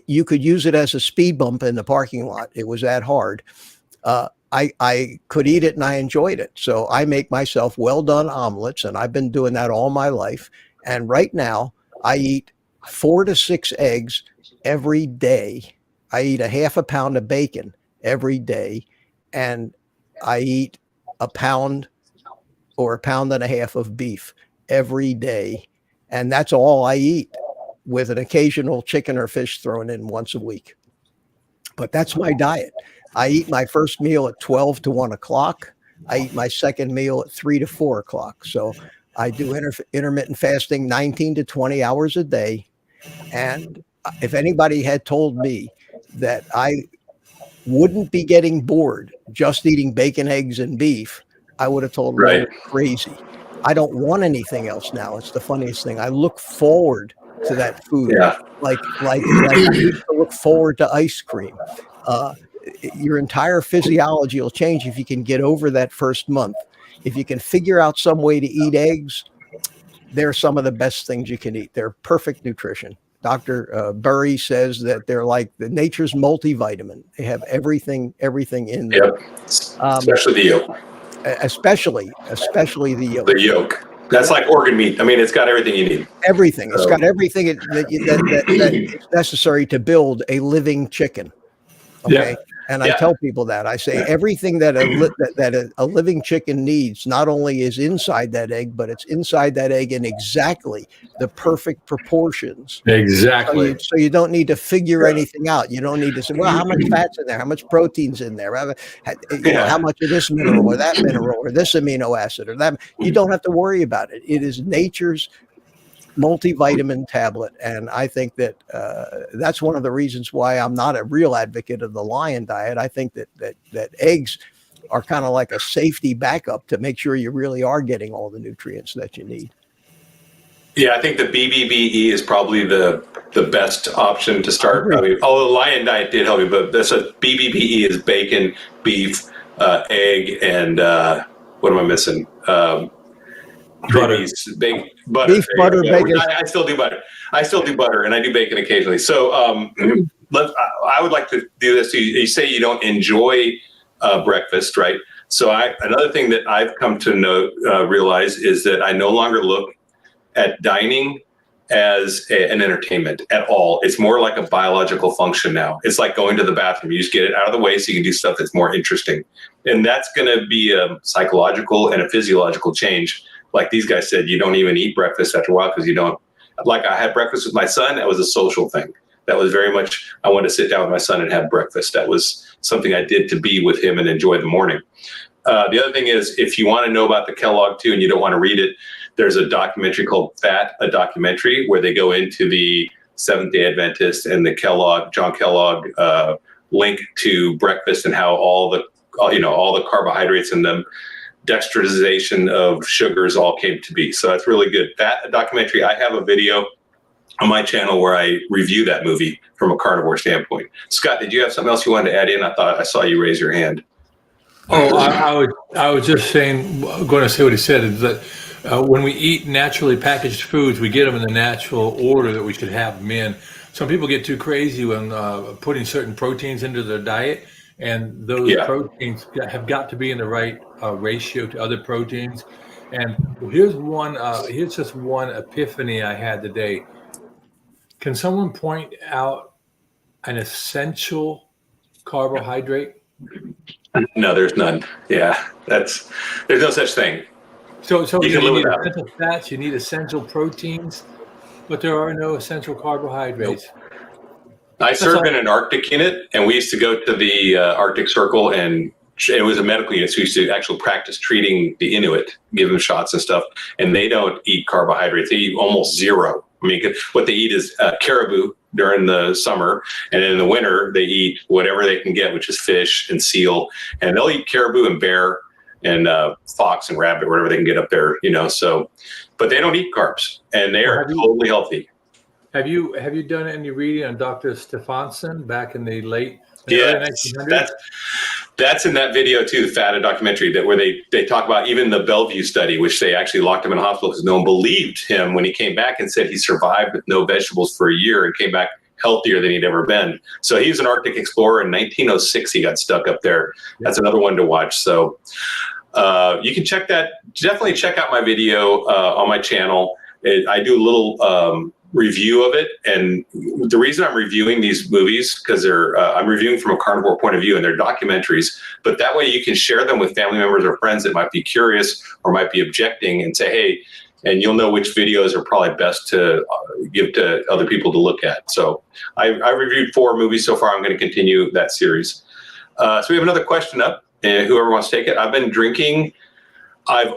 you could use it as a speed bump in the parking lot, it was that hard. I could eat it and I enjoyed it. So I make myself well-done omelets, and I've been doing that all my life. And right now I eat 4 to 6 eggs every day. I eat a half a pound of bacon every day, and I eat a pound or a pound and a half of beef every day. And that's all I eat, with an occasional chicken or fish thrown in once a week. But that's my diet. I eat my first meal at 12 to 1 o'clock. I eat my second meal at 3 to 4 o'clock. So I do intermittent fasting 19 to 20 hours a day. And if anybody had told me that I wouldn't be getting bored just eating bacon, eggs, and beef, I would have told them they were crazy. I don't want anything else now. It's the funniest thing. I look forward to that food. Yeah. Like you used to look forward to ice cream. Your entire physiology will change if you can get over that first month. If you can figure out some way to eat eggs, they're some of the best things you can eat. They're perfect nutrition. Dr. Burry says that they're like the nature's multivitamin. They have everything in them. Yep. Especially the yolk. Especially the yolk. The yolk. That's like organ meat. I mean, it's got everything you need. Everything. It's got everything that is necessary to build a living chicken. Okay. Yeah. And I tell people that I say everything that a living chicken needs not only is inside that egg, but it's inside that egg in exactly the perfect proportions. Exactly. So you don't need to figure anything out. You don't need to say, well, how much fat's in there? How much protein's in there? How much of this mineral or that mineral or this amino acid or that? You don't have to worry about it. It is nature's multivitamin tablet, and I think that that's one of the reasons why I'm not a real advocate of the lion diet. I think that eggs are kind of like a safety backup to make sure you really are getting all the nutrients that you need. Yeah, I think the BBBE is probably the best option to start. I mean, although the lion diet did help you, but that's a BBBE is bacon, beef, egg, and what am I missing? Butter. Butter. Beef, butter, bacon. I still do butter. I still do butter, and I do bacon occasionally. So I would like to do this. You say you don't enjoy breakfast, right? So another thing that I've come to realize is that I no longer look at dining as an entertainment at all. It's more like a biological function now. It's like going to the bathroom. You just get it out of the way so you can do stuff that's more interesting. And that's going to be a psychological and a physiological change. Like these guys said, you don't even eat breakfast after a while because you don't. Like I had breakfast with my son. That was a social thing. That was very much, I wanted to sit down with my son and have breakfast. That was something I did to be with him and enjoy the morning. The other thing is, if you want to know about the Kellogg too, and you don't want to read it, there's a documentary called Fat, a documentary where they go into the Seventh-day Adventist and the John Kellogg link to breakfast and how all the carbohydrates and the dextrization of sugars all came to be. So that's really good. That documentary, I have a video on my channel where I review that movie from a carnivore standpoint. Scott, did you have something else you wanted to add in? I thought I saw you raise your hand. Oh, I was just going to say what he said, is that when we eat naturally packaged foods, we get them in the natural order that we should have them in. Some people get too crazy when putting certain proteins into their diet, and those proteins have got to be in the right ratio to other proteins. And here's just one epiphany I had today. Can someone point out an essential carbohydrate? No, there's none. Yeah, there's no such thing. So you need essential fats, you need essential proteins, but there are no essential carbohydrates. Nope. I served in an Arctic unit, and we used to go to the Arctic Circle, and it was a medical unit, so we used to actually practice treating the Inuit, give them shots and stuff, and they don't eat carbohydrates. They eat almost zero. I mean, what they eat is caribou during the summer, and in the winter, they eat whatever they can get, which is fish and seal, and they'll eat caribou and bear and fox and rabbit, whatever they can get up there, so, but they don't eat carbs, and they are totally healthy. Have you done any reading on Dr. Stefansson back in the late 1900s? That's in that video too, the FATA documentary, where they talk about even the Bellevue study, which they actually locked him in a hospital because no one believed him when he came back and said he survived with no vegetables for a year and came back healthier than he'd ever been. So he was an Arctic explorer. In 1906, he got stuck up there. That's another one to watch. So you can check that. Definitely check out my video on my channel. I do a little review of it, and the reason I'm reviewing these movies because I'm reviewing from a carnivore point of view, and they're documentaries, but that way you can share them with family members or friends that might be curious or might be objecting, and say, hey, and you'll know which videos are probably best to give to other people to look at. So I reviewed 4 movies so far. I'm going to continue that series. So we have another question up, and whoever wants to take it. I've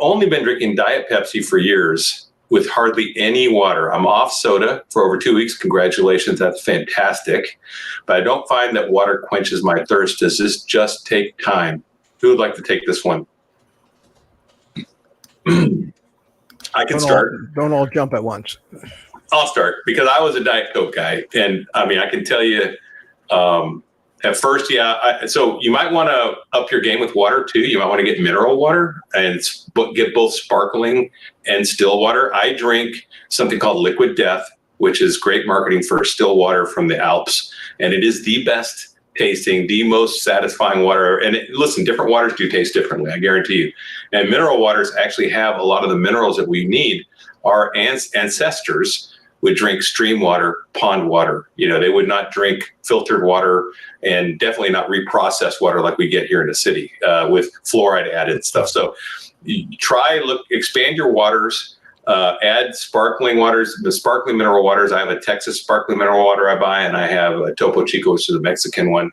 only been drinking Diet Pepsi for years with hardly any water. I'm off soda for over 2 weeks. Congratulations, that's fantastic. But I don't find that water quenches my thirst. Does this just take time? Who would like to take this one? I can start. Don't all jump at once. I'll start because I was a Diet Coke guy. And I mean, I can tell you, at first, so you might want to up your game with water too. You might want to get mineral water and get both sparkling and still water. I drink something called Liquid Death, which is great marketing for still water from the Alps. And it is the best tasting, the most satisfying water. And listen, different waters do taste differently, I guarantee you. And mineral waters actually have a lot of the minerals that we need. Our ancestors would drink stream water, pond water. They would not drink filtered water and definitely not reprocessed water like we get here in the city with fluoride added stuff. So expand your waters, add sparkling waters, the sparkling mineral waters. I have a Texas sparkling mineral water I buy, and I have a Topo Chico, which is a Mexican one.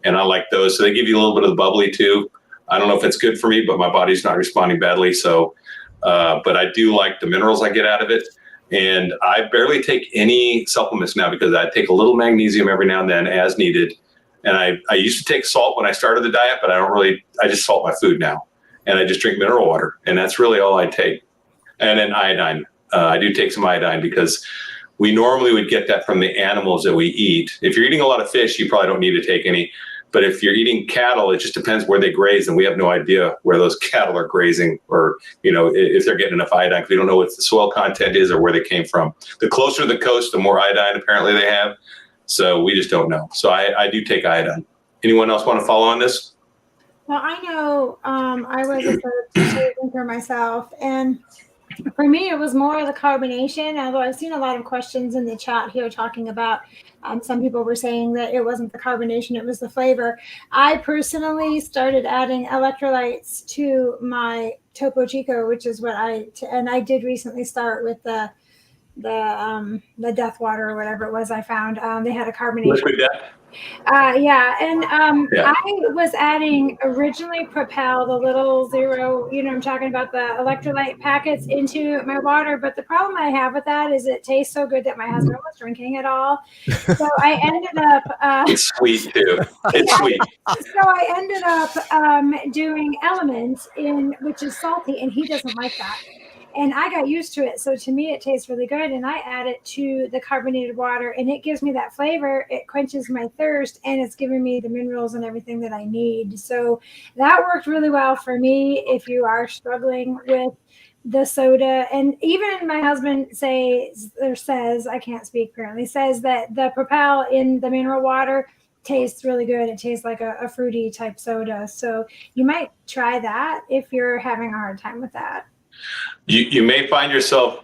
And I like those. So they give you a little bit of the bubbly too. I don't know if it's good for me, but my body's not responding badly. So, but I do like the minerals I get out of it. And I barely take any supplements now because I take a little magnesium every now and then as needed. And I used to take salt when I started the diet, but I just salt my food now. And I just drink mineral water. And that's really all I take. And then iodine. I do take some iodine because we normally would get that from the animals that we eat. If you're eating a lot of fish, you probably don't need to take any. But if you're eating cattle, it just depends where they graze, and we have no idea where those cattle are grazing, or if they're getting enough iodine, because we don't know what the soil content is or where they came from. The closer to the coast, the more iodine apparently they have. So we just don't know. So I do take iodine. Anyone else want to follow on this? Well, I know I was a soda drinker myself, and for me, it was more of the carbonation, although I've seen a lot of questions in the chat here talking about some people were saying that it wasn't the carbonation, it was the flavor. I personally started adding electrolytes to my Topo Chico, which is what and I did recently start with the death water or whatever it was I found. They had a carbonation. Liquid Death. I was adding originally Propel, the little zero, I'm talking about the electrolyte packets into my water. But the problem I have with that is it tastes so good that my husband was drinking it all. So I ended up. It's sweet too. It's sweet. So I ended up doing Element which is salty, and he doesn't like that. And I got used to it. So to me, it tastes really good. And I add it to the carbonated water, and it gives me that flavor. It quenches my thirst, and it's giving me the minerals and everything that I need. So that worked really well for me if you are struggling with the soda. And even my husband says, I can't speak currently, says that the Propel in the mineral water tastes really good. It tastes like a fruity type soda. So you might try that if you're having a hard time with that. You may find yourself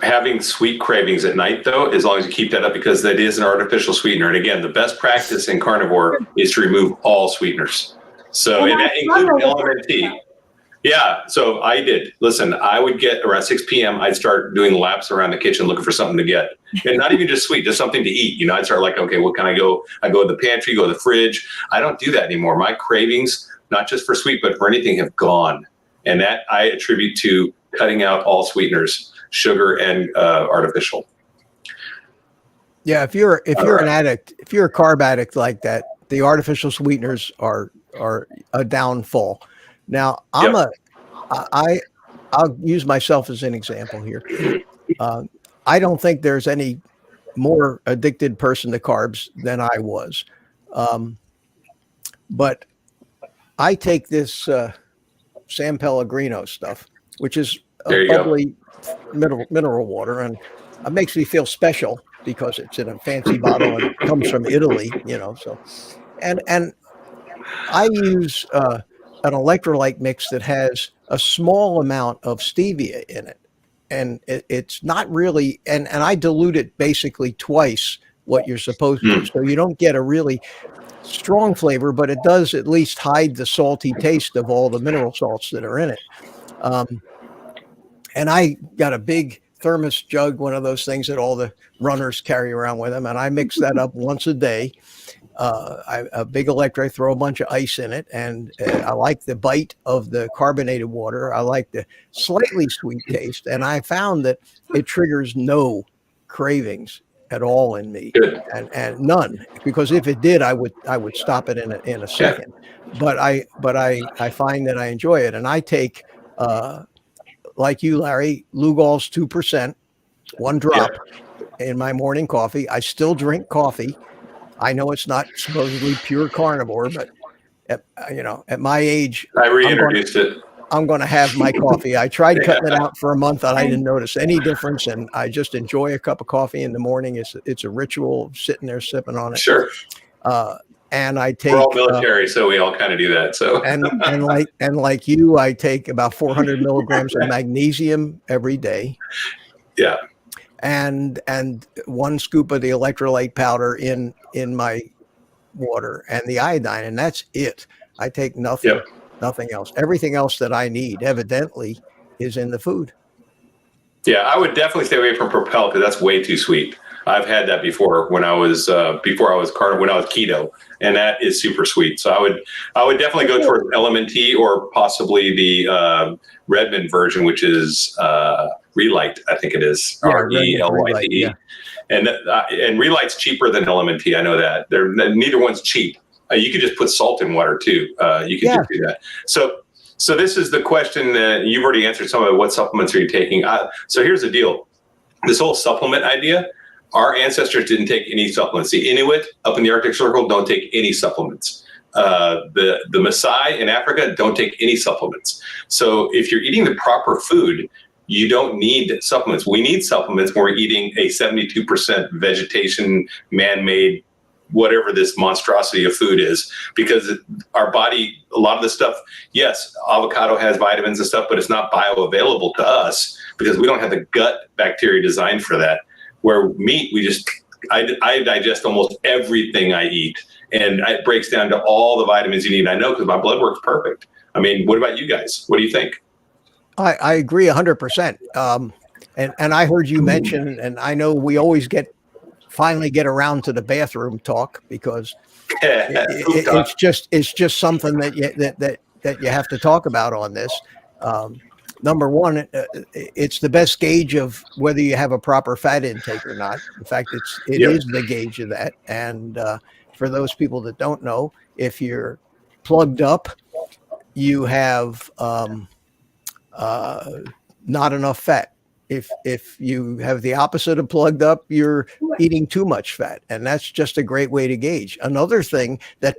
having sweet cravings at night, though, as long as you keep that up, because that is an artificial sweetener. And again, the best practice in carnivore is to remove all sweeteners. So that includes LMNT. Yeah, so I did. Listen, I would get around 6 p.m., I'd start doing laps around the kitchen looking for something to get. And not even just sweet, just something to eat. I'd start like, okay, what can I go? I go to the pantry, go to the fridge. I don't do that anymore. My cravings, not just for sweet, but for anything, have gone. And that I attribute to cutting out all sweeteners, sugar and artificial. Yeah, if you're an addict, if you're a carb addict like that, the artificial sweeteners are a downfall. Now, I'll use myself as an example here. I don't think there's any more addicted person to carbs than I was, but I take this San Pellegrino stuff, which is a bubbly mineral water, and it makes me feel special because it's in a fancy bottle and it comes from Italy, So, and I use an electrolyte mix that has a small amount of stevia in it, and it's not really, and I dilute it basically twice what you're supposed to, so you don't get a really strong flavor, but it does at least hide the salty taste of all the mineral salts that are in it. And I got a big thermos jug, one of those things that all the runners carry around with them, and I mix that up once a day. A big electrolyte, throw a bunch of ice in it, and I like the bite of the carbonated water. I like the slightly sweet taste, and I found that it triggers no cravings at all in me, and none, because if it did, I would stop it in a second. But I find that I enjoy it, and I take like you, Larry, Lugol's 2%, one drop in my morning coffee. I still drink coffee. I know it's not supposedly pure carnivore, but at my age, I reintroduced it. I'm going to have my coffee. I tried cutting it out for a month and I didn't notice any difference. And I just enjoy a cup of coffee in the morning. It's a ritual, sitting there sipping on it. Sure. And I take, we're all military, so we all kind of do that. So and like you, I take about 400 milligrams of magnesium every day. Yeah. And one scoop of the electrolyte powder in my water and the iodine, and that's it. I take nothing else. Everything else that I need evidently is in the food. Yeah, I would definitely stay away from Propel because that's way too sweet. I've had that before when I was carnivore, when I was keto, and that is super sweet. So I would definitely go towards LMNT or possibly the Redmond version, which is Relight, I think it is, RELYTE. Yeah. And Relight's cheaper than LMNT. I know that. Neither one's cheap. You could just put salt in water too. You can just do that. So this is the question that you've already answered some of it. What supplements are you taking? So here's the deal. This whole supplement idea, our ancestors didn't take any supplements. The Inuit up in the Arctic Circle don't take any supplements. The Maasai in Africa don't take any supplements. So if you're eating the proper food, you don't need supplements. We need supplements when we're eating a 72% vegetation, man-made, whatever this monstrosity of food is, because our body, a lot of the stuff, yes, avocado has vitamins and stuff, but it's not bioavailable to us because we don't have the gut bacteria designed for that. Where meat, I digest almost everything I eat, and it breaks down to all the vitamins you need. I know because my blood work's perfect. I mean, what about you guys? What do you think? I agree 100%. And I heard you mention, and I know we always finally get around to the bathroom talk because it's just something that you have to talk about on this. Number one, it's the best gauge of whether you have a proper fat intake or not. In fact, it is the gauge of that. And for those people that don't know, if you're plugged up, you have not enough fat. If you have the opposite of plugged up, you're eating too much fat. And that's just a great way to gauge. Another thing that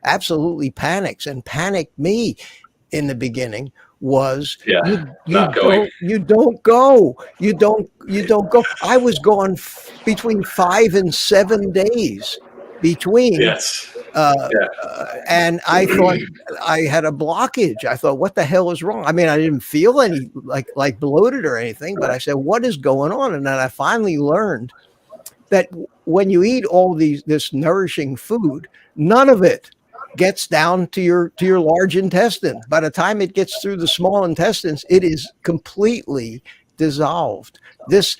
absolutely panics and panicked me in the beginning was you don't go. I was gone between 5 and 7 days between. Yes. And I thought I had a blockage. I thought, what the hell is wrong? I mean, I didn't feel any like bloated or anything, but I said, what is going on? And then I finally learned that when you eat all this nourishing food, none of it gets down to your large intestine. By the time it gets through the small intestines, it is completely dissolved. This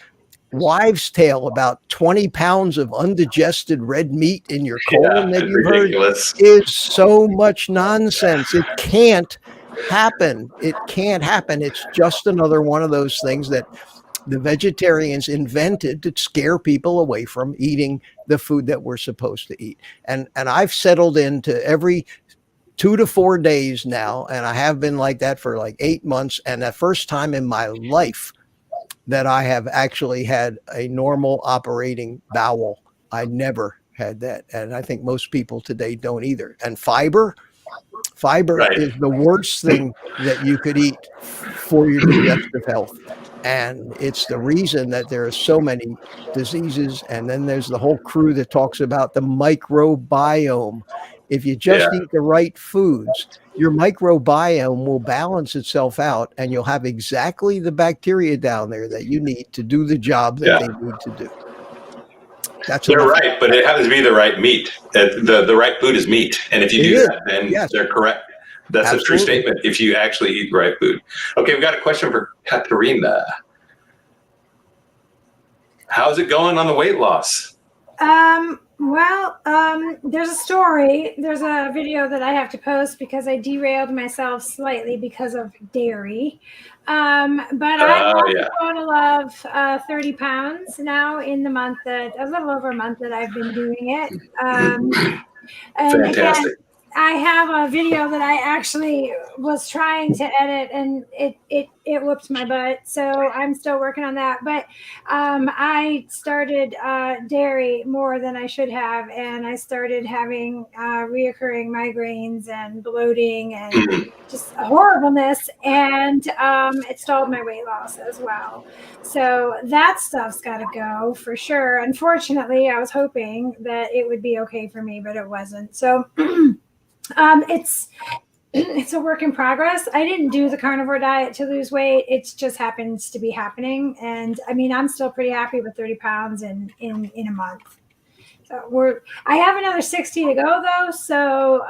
wives' tale about 20 pounds of undigested red meat in your colon that you heard is so much nonsense. It can't happen. It can't happen. It's just another one of those things that the vegetarians invented to scare people away from eating the food that we're supposed to eat. And I've settled into every 2 to 4 days now, and I have been like that for like 8 months. And the first time in my life that I have actually had a normal operating bowel. I never had that. And I think most people today don't either. And fiber is the worst thing that you could eat for your digestive health. And it's the reason that there are so many diseases. And then there's the whole crew that talks about the microbiome. If you just eat the right foods, your microbiome will balance itself out and you'll have exactly the bacteria down there that you need to do the job that they need to do. They're right, but it happens to be the right meat. The right food is meat. And if you do that, then they're correct. That's Absolutely. A true statement if you actually eat the right food. Okay, we've got a question for Katerina. How's it going on the weight loss? There's a story. There's a video that I have to post because I derailed myself slightly because of dairy. But I'm going to love 30 pounds now in the month a little over a month that I've been doing it. And fantastic. Again, I have a video that I actually was trying to edit, and it whooped my butt. So I'm still working on that. But I started dairy more than I should have, and I started having reoccurring migraines and bloating and just horribleness, and it stalled my weight loss as well. So that stuff's got to go for sure. Unfortunately, I was hoping that it would be okay for me, but it wasn't. So. It's a work in progress. I didn't do the carnivore diet to lose weight. It just happens to be happening. And I mean, I'm still pretty happy with 30 pounds in a month. So I have another 60 to go though. So,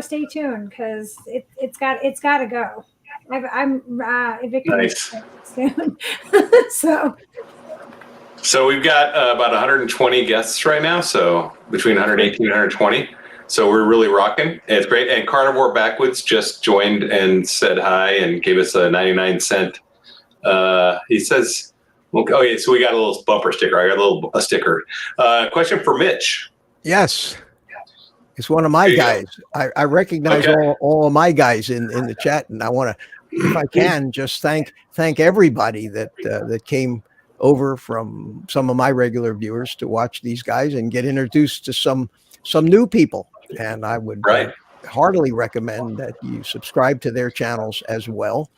stay tuned because it's got to go. I'm evicting Nice. soon. So we've got about 120 guests right now. So between 118 and 120. So we're really rocking. It's great. And Carnivore Backwoods just joined and said hi and gave us a 99-cent. He says, "Oh yeah." So we got a little bumper sticker. I got a sticker. Question for Mitch. Yes. It's one of my guys. I recognize all of my guys in the chat, and I want to, if I can, just thank everybody that came over from some of my regular viewers to watch these guys and get introduced to some new people. And I would heartily recommend that you subscribe to their channels as well,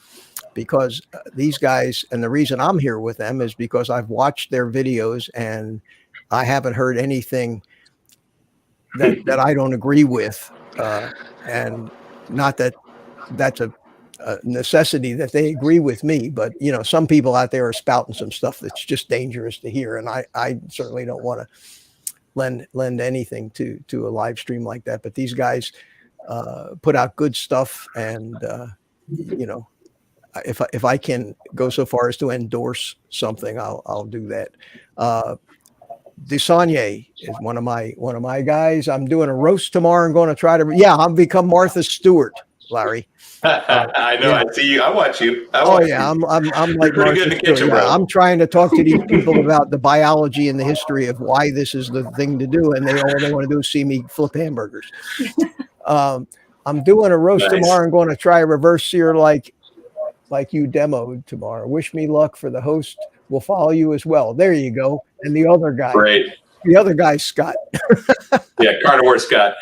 because these guys, and the reason I'm here with them is because I've watched their videos and I haven't heard anything that I don't agree with. And not that that's a necessity that they agree with me, but some people out there are spouting some stuff that's just dangerous to hear. And I certainly don't want to lend anything to a live stream like that, but these guys put out good stuff, and if I can go so far as to endorse something, I'll do that. Desanya is one of my guys. I'm doing a roast tomorrow and going to try to I'll become Martha Stewart, Larry. I know. I see you. I watch you. I'm like pretty good in the kitchen, bro. I'm trying to talk to these people about the biology and the history of why this is the thing to do, and all they want to do is see me flip hamburgers. I'm doing a roast tomorrow and going to try a reverse sear like you demoed tomorrow. Wish me luck. For the host will follow you as well. There you go. And the other guy. Great. The other guy's Scott. Yeah, Carnivore Scott.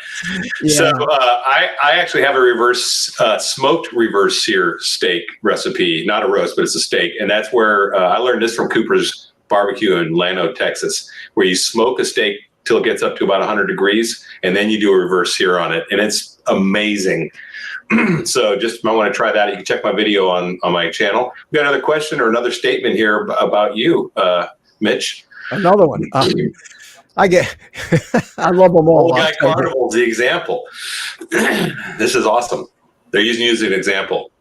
Yeah. So I actually have a smoked reverse sear steak recipe, not a roast, but it's a steak. And that's where I learned this from Cooper's Barbecue in Llano, Texas, where you smoke a steak till it gets up to about 100 degrees, and then you do a reverse sear on it. And it's amazing. So just might want to try that. You can check my video on my channel. We got another question or another statement here about you, Mitch. Another one. I love them all. Old Guy Carnival is the example. This is awesome. They're using you as an example.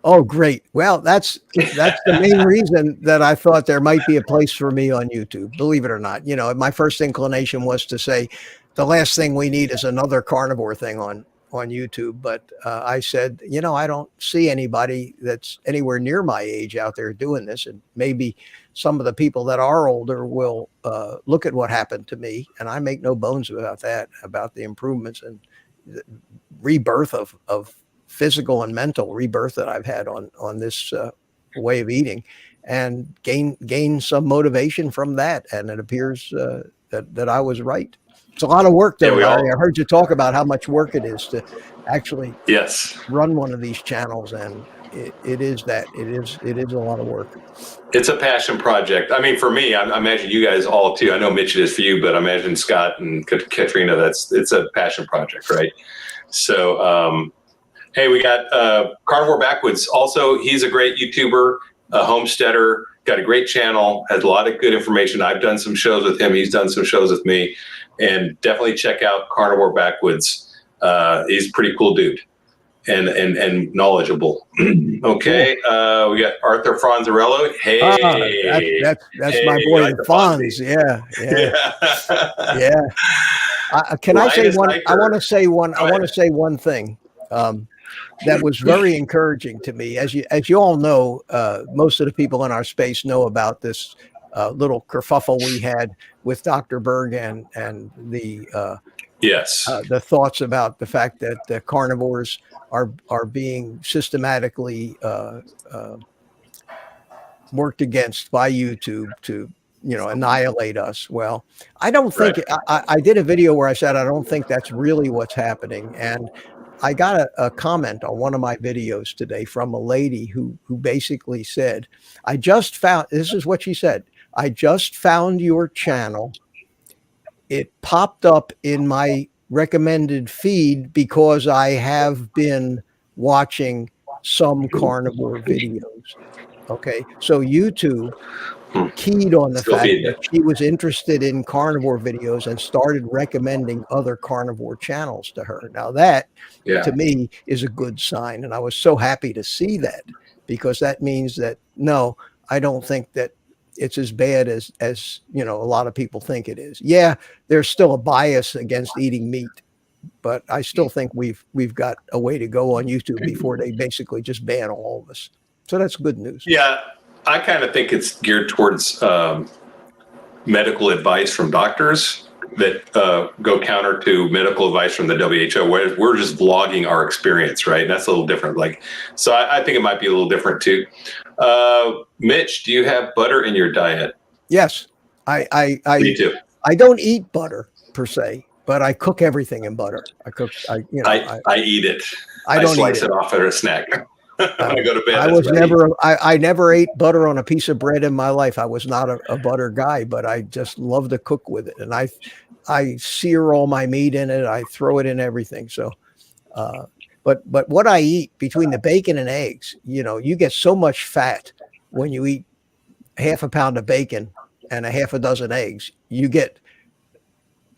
Oh, great. Well, that's the main reason that I thought there might be a place for me on YouTube, believe it or not. My first inclination was to say the last thing we need is another carnivore thing on YouTube. But I said, I don't see anybody that's anywhere near my age out there doing this. And maybe some of the people that are older will look at what happened to me. And I make no bones about that, about the improvements and the rebirth of physical and mental rebirth that I've had on this way of eating, and gain some motivation from that. And it appears that I was right. It's a lot of work, though, Larry. I heard you talk about how much work it is to actually run one of these channels, and it is a lot of work. It's a passion project. I mean, for me, I imagine you guys all too. I know Mitch, it is for you, but I imagine Scott and Katrina, it's a passion project, right? So, hey, we got Carnivore Backwoods. Also, he's a great YouTuber, a homesteader, got a great channel, has a lot of good information. I've done some shows with him. He's done some shows with me. And definitely check out Carnivore Backwoods. He's a pretty cool dude and knowledgeable. Okay, we got Arthur Franzarello. Hey, that's my boy, like Fonz. Yeah. Can I say one? I want to say one. I want to say one thing that was very encouraging to me. As you all know, most of the people in our space know about this little kerfuffle we had with Dr. Berg and the Yes. The thoughts about the fact that the carnivores are being systematically worked against by YouTube to annihilate us. Well, I don't think I did a video where I said I don't think that's really what's happening, and I got a comment on one of my videos today from a lady who basically said, I just found, this is what she said, I just found your channel. It popped up in my recommended feed because I have been watching some carnivore videos. Okay, so YouTube keyed on the Still fact feeding that it. she was interested in carnivore videos and started recommending other carnivore channels to her. Now that, to me, is a good sign. And I was so happy to see that, because that means that, no, I don't think that it's as bad as a lot of people think it is. Yeah, there's still a bias against eating meat, but I still think we've got a way to go on YouTube before they basically just ban all of us. So that's good news. Yeah, I kind of think it's geared towards medical advice from doctors that go counter to medical advice from the WHO, where we're just vlogging our experience, right? And that's a little different. So I think it might be a little different too. Mitch, do you have butter in your diet? Yes, Me too. I don't eat butter per se, but I cook everything in butter. I eat it. I don't slice eat it off for a snack. When I go to bed. I never ate butter on a piece of bread in my life. I was not a butter guy, but I just love to cook with it. And I sear all my meat in it. I throw it in everything. So, but what I eat between the bacon and eggs, you get so much fat when you eat half a pound of bacon and a half a dozen eggs. You get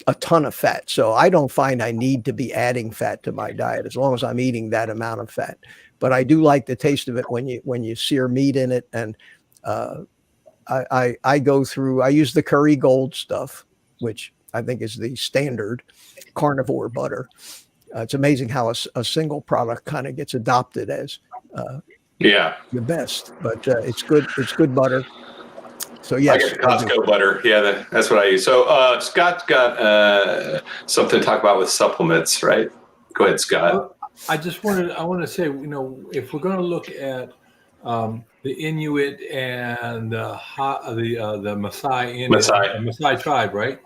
a ton of fat. So I don't find I need to be adding fat to my diet as long as I'm eating that amount of fat. But I do like the taste of it when you sear meat in it. And I go through, I use the Curry Gold stuff, which I think is the standard carnivore butter. It's amazing how a single product kind of gets adopted as the best, but it's good butter. So yes, I get the Costco butter. Yeah, that's what I use. So Scott's got something to talk about with supplements, right? Go ahead, Scott. I want to say, if we're going to look at the Inuit and the Maasai tribe, right?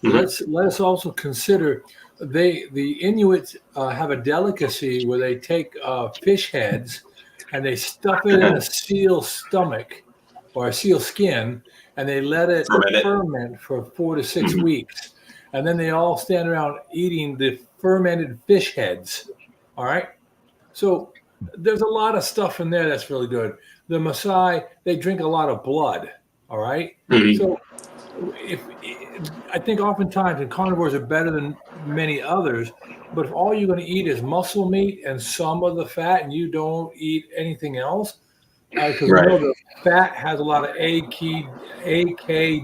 Mm-hmm. Let us also consider the Inuits have a delicacy where they take fish heads and they stuff it in a seal stomach or a seal skin, and they let it ferment for 4 to 6 weeks, and then they all stand around eating the fermented fish heads. All right. So there's a lot of stuff in there that's really good. The Maasai, they drink a lot of blood. All right. Mm-hmm. So I think oftentimes, and carnivores are better than many others, but if all you're going to eat is muscle meat and some of the fat and you don't eat anything else, because we know the fat has a lot of A, K,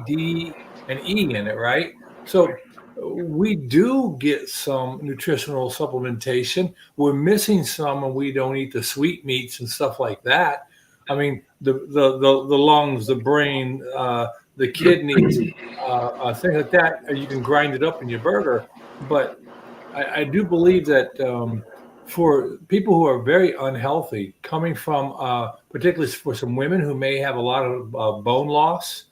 D, and E in it, right? So we do get some nutritional supplementation. We're missing some when we don't eat the sweet meats and stuff like that. I mean, the lungs, the brain, the kidneys, things like that. You can grind it up in your burger. But I do believe that for people who are very unhealthy, coming from particularly for some women who may have a lot of bone loss,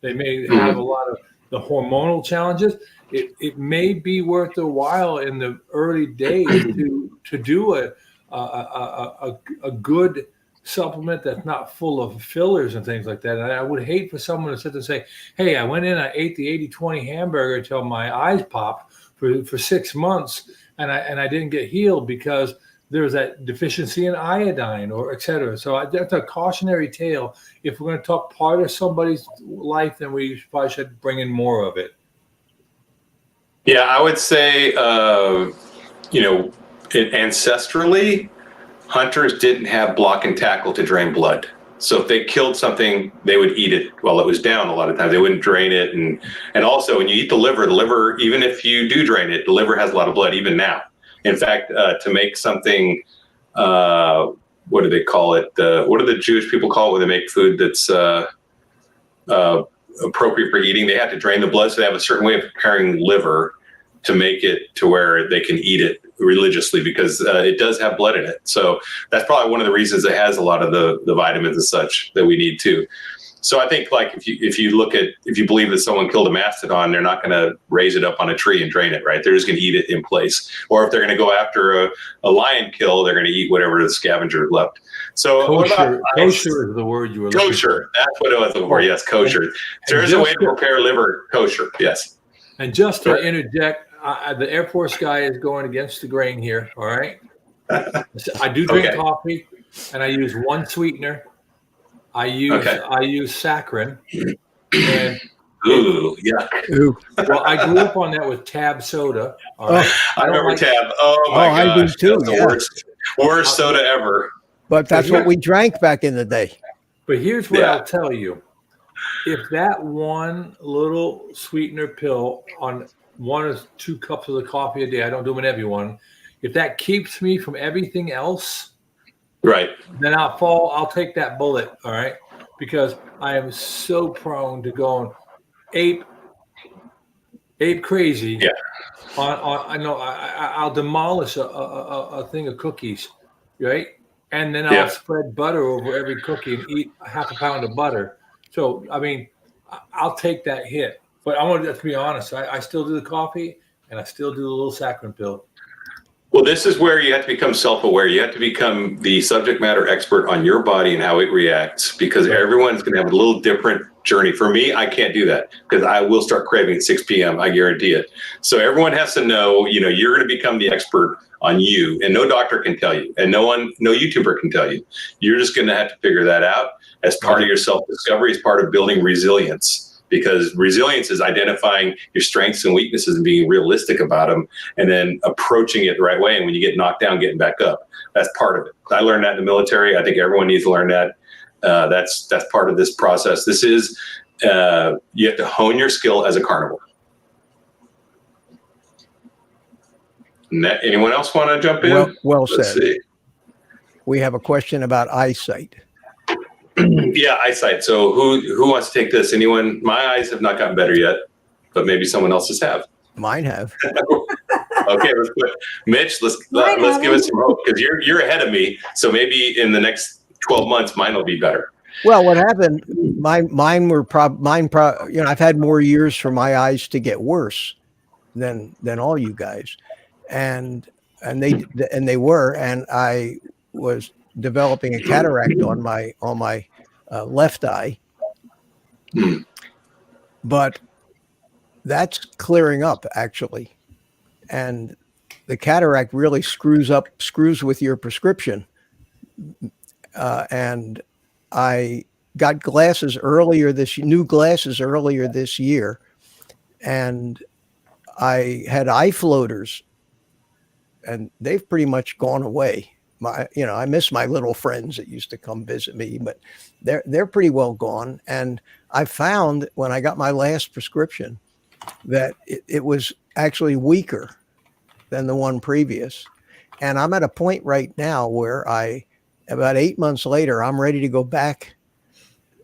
they may have a lot of the hormonal challenges. It may be worth their while in the early days to do a good supplement that's not full of fillers and things like that. And I would hate for someone to sit there and say, hey, I went in, I ate the 80-20 hamburger until my eyes popped for 6 months and I didn't get healed because there's that deficiency in iodine or et cetera. So that's a cautionary tale. If we're going to talk part of somebody's life, then we probably should bring in more of it. Yeah, I would say, ancestrally, hunters didn't have block and tackle to drain blood. So if they killed something, they would eat it while it was down a lot of times. They wouldn't drain it. And also, when you eat the liver, even if you do drain it, the liver has a lot of blood, even now. In fact, to make something, what do they call it? What do the Jewish people call it when they make food that's appropriate for eating? They have to drain the blood, so they have a certain way of preparing liver to make it to where they can eat it religiously, because it does have blood in it. So that's probably one of the reasons it has a lot of the vitamins and such that we need too. So I think, like, if you believe that someone killed a mastodon, they're not going to raise it up on a tree and drain it, right? They're just going to eat it in place. Or if they're going to go after a lion kill, they're going to eat whatever the scavenger left. So kosher is the word you were looking for. Kosher. That's what it was for. Yes, kosher. There's a way to prepare liver kosher. Yes. And just to interject, the Air Force guy is going against the grain here. All right. I do drink coffee, and I use one sweetener. I use saccharin. And ooh, yuck. Ooh. Well, I grew up on that with Tab soda. All right. I remember Tab. Oh my gosh, I do too. That's the worst soda ever. But that's what we drank back in the day. But here's what I'll tell you. If that one little sweetener pill on 1 or 2 cups of the coffee a day, I don't do them in every one, if that keeps me from everything else, right, then I'll take that bullet, all right? Because I am so prone to going ape crazy. Yeah. I'll demolish a thing of cookies, right? And then I'll spread butter over every cookie and eat half a pound of butter. So, I mean, I'll take that hit. But I want to be honest. I still do the coffee, and I still do the little saccharin pill. Well, this is where you have to become self-aware. You have to become the subject matter expert on your body and how it reacts, because everyone's going to have a little different journey. For me, I can't do that because I will start craving at 6 p.m. I guarantee it. So everyone has to know, you're going to become the expert on you, and no doctor can tell you, and no YouTuber can tell you. You're just going to have to figure that out as part of your self-discovery, as part of building resilience. Because resilience is identifying your strengths and weaknesses and being realistic about them, and then approaching it the right way. And when you get knocked down, getting back up. That's part of it. I learned that in the military. I think everyone needs to learn that. That's part of this process. This is, you have to hone your skill as a carnivore. Anyone else want to jump in? Well Let's said. see. We have a question about eyesight. Yeah, eyesight. So who wants to take this? Anyone? My eyes have not gotten better yet, but maybe someone else's have. Mine have. Okay, let's put Mitch. Let's give us some hope, because you're ahead of me. So maybe in the next 12 months, mine will be better. Well, what happened? I've had more years for my eyes to get worse than all you guys, and they were, and I was developing a cataract on my left eye, but that's clearing up actually, and the cataract really screws with your prescription, and I got new glasses earlier this year, and I had eye floaters, and they've pretty much gone away. I miss my little friends that used to come visit me, but they're pretty well gone. And I found when I got my last prescription that it was actually weaker than the one previous. And I'm at a point right now where about 8 months later, I'm ready to go back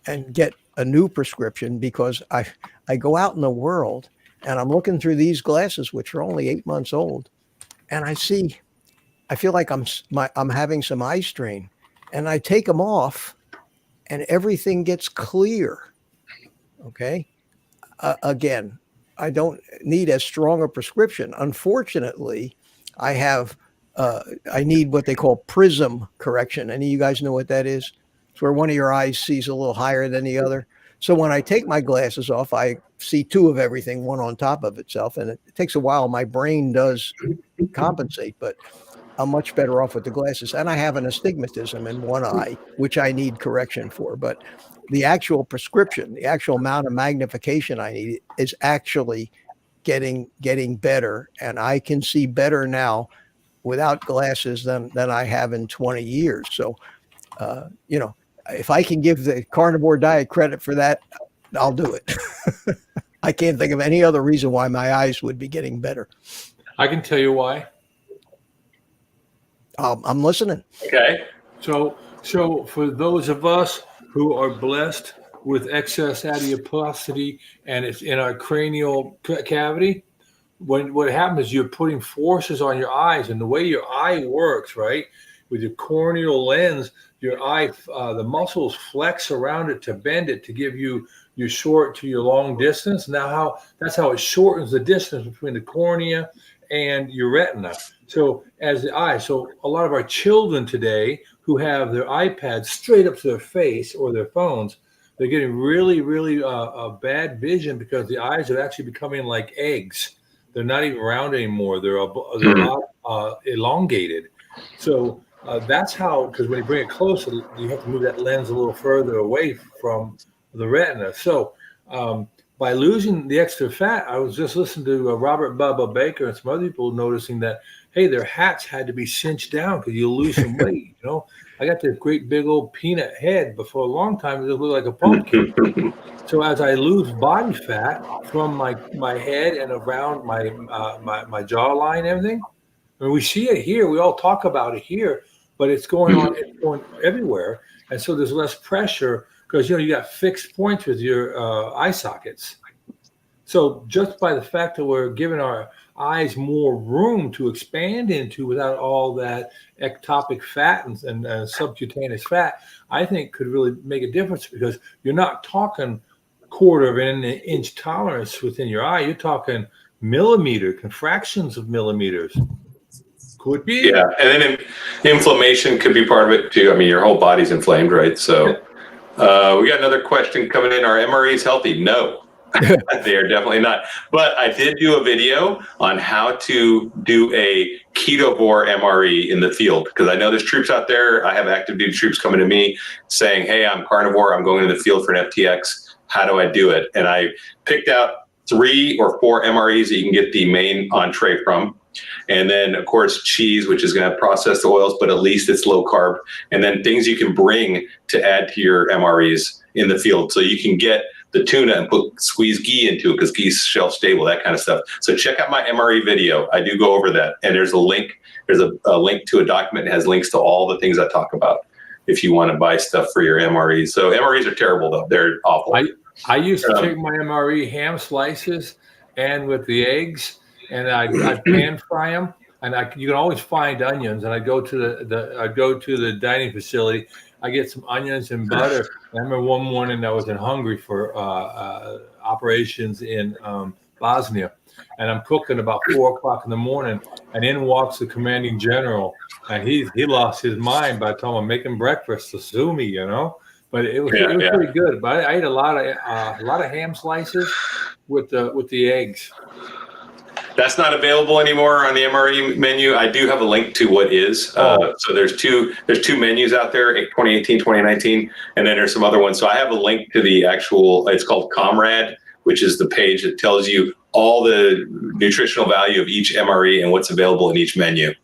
and get a new prescription, because I go out in the world and I'm looking through these glasses, which are only 8 months old, and I feel like I'm having some eye strain, and I take them off and everything gets clear. Okay. Again, I don't need as strong a prescription. Unfortunately, I need what they call prism correction. Any of you guys know what that is? It's where one of your eyes sees a little higher than the other. So when I take my glasses off, I see 2 of everything, one on top of itself. And it takes a while. My brain does compensate, but I'm much better off with the glasses. And I have an astigmatism in one eye, which I need correction for. But the actual prescription, the actual amount of magnification I need is actually getting better. And I can see better now without glasses than I have in 20 years. So, if I can give the Carnivore Diet credit for that, I'll do it. I can't think of any other reason why my eyes would be getting better. I can tell you why. I'm listening. Okay. So for those of us who are blessed with excess adiposity and it's in our cranial cavity, what happens is you're putting forces on your eyes, and the way your eye works, right, with your corneal lens, your eye, the muscles flex around it to bend it to give you your short to your long distance. Now, that's how it shortens the distance between the cornea and your retina. So so a lot of our children today who have their iPads straight up to their face or their phones, they're getting really, really bad vision because the eyes are actually becoming like eggs. They're not even round anymore. They're a lot elongated. So that's how, because when you bring it closer, you have to move that lens a little further away from the retina. So by losing the extra fat, I was just listening to Robert Bubba Baker and some other people noticing that, hey, their hats had to be cinched down because you lose some weight. I got this great big old peanut head, but for a long time it just looked like a pumpkin. So as I lose body fat from my head and around my jawline and everything, I mean, we see it here. We all talk about it here, but it's going on. It's going everywhere, and so there's less pressure because you got fixed points with your eye sockets. So just by the fact that we're giving our eyes more room to expand into without all that ectopic fat and subcutaneous fat, I think could really make a difference, because you're not talking quarter of an inch tolerance within your eye. You're talking fractions of millimeters. Could be. Yeah, and then inflammation could be part of it too. I mean, your whole body's inflamed, right? So we got another question coming in. Are MREs healthy? No. They are definitely not. But I did do a video on how to do a ketovore MRE in the field, because I know there's troops out there. I have active duty troops coming to me saying, hey, I'm carnivore. I'm going to the field for an FTX. How do I do it? And I picked out 3 or 4 MREs that you can get the main entree from. And then, of course, cheese, which is going to have processed oils, but at least it's low carb. And then things you can bring to add to your MREs in the field. So you can get the tuna and squeeze ghee into it, because ghee's shelf stable, that kind of stuff. So check out my MRE video. I do go over that. And there's a link. There's a link to a document that has links to all the things I talk about if you want to buy stuff for your MREs. So MREs are terrible, though. They're awful. I used to take my MRE ham slices and with the eggs, and I pan fry them. And you can always find onions. And I go to the dining facility. I get some onions and butter. And I remember one morning I was in Hungary for operations in Bosnia, and I'm cooking about 4 o'clock in the morning, and in walks the commanding general, and he lost his mind by the time I'm making breakfast to sue me, But it was pretty good. But I ate a lot of ham slices with the eggs. That's not available anymore on the MRE menu. I do have a link to what is. So there's two menus out there, 2018, 2019, and then there's some other ones. So I have a link to the actual, it's called Comrade, which is the page that tells you all the nutritional value of each MRE and what's available in each menu.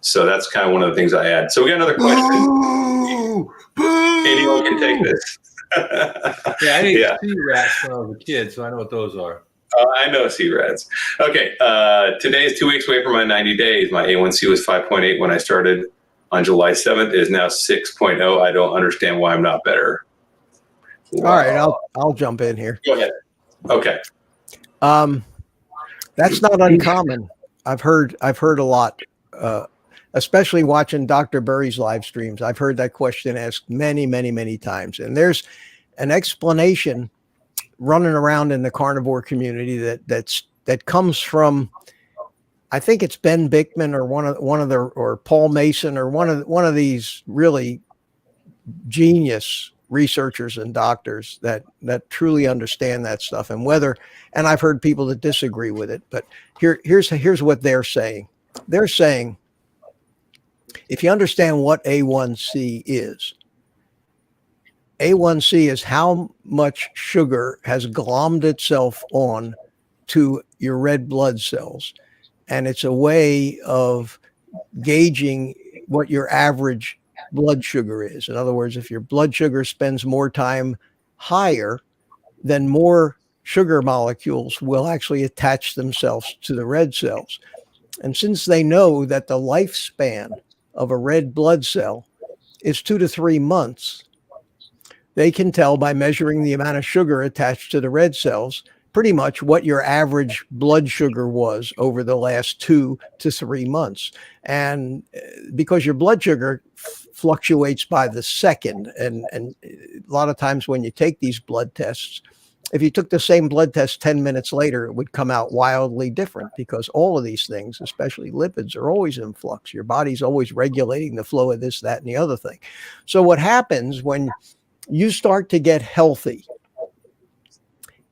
So that's kind of one of the things I add. So we got another question. Anyone can take this. I ate sea rats when I was a kid, so I know what those are. I know C-Rats. Okay, today is 2 weeks away from my 90 days. My A1C was 5.8 when I started on July 7th. It is now 6.0. I don't understand why I'm not better. Wow. All right, I'll jump in here. Go ahead. Okay. That's not uncommon. I've heard a lot, especially watching Dr. Burry's live streams. I've heard that question asked many, many, many times, and there's an explanation running around in the carnivore community that comes from, I think it's Ben Bickman or Paul Mason or one of these really genius researchers and doctors that truly understand that stuff. And I've heard people that disagree with it, but here's what they're saying. They're saying, if you understand what A1C is how much sugar has glommed itself on to your red blood cells. And it's a way of gauging what your average blood sugar is. In other words, if your blood sugar spends more time higher, then more sugar molecules will actually attach themselves to the red cells. And since they know that the lifespan of a red blood cell is 2 to 3 months, they can tell by measuring the amount of sugar attached to the red cells pretty much what your average blood sugar was over the last 2 to 3 months. And because your blood sugar fluctuates by the second, and a lot of times when you take these blood tests, if you took the same blood test 10 minutes later, it would come out wildly different, because all of these things, especially lipids, are always in flux. Your body's always regulating the flow of this, that, and the other thing. So what happens when you start to get healthy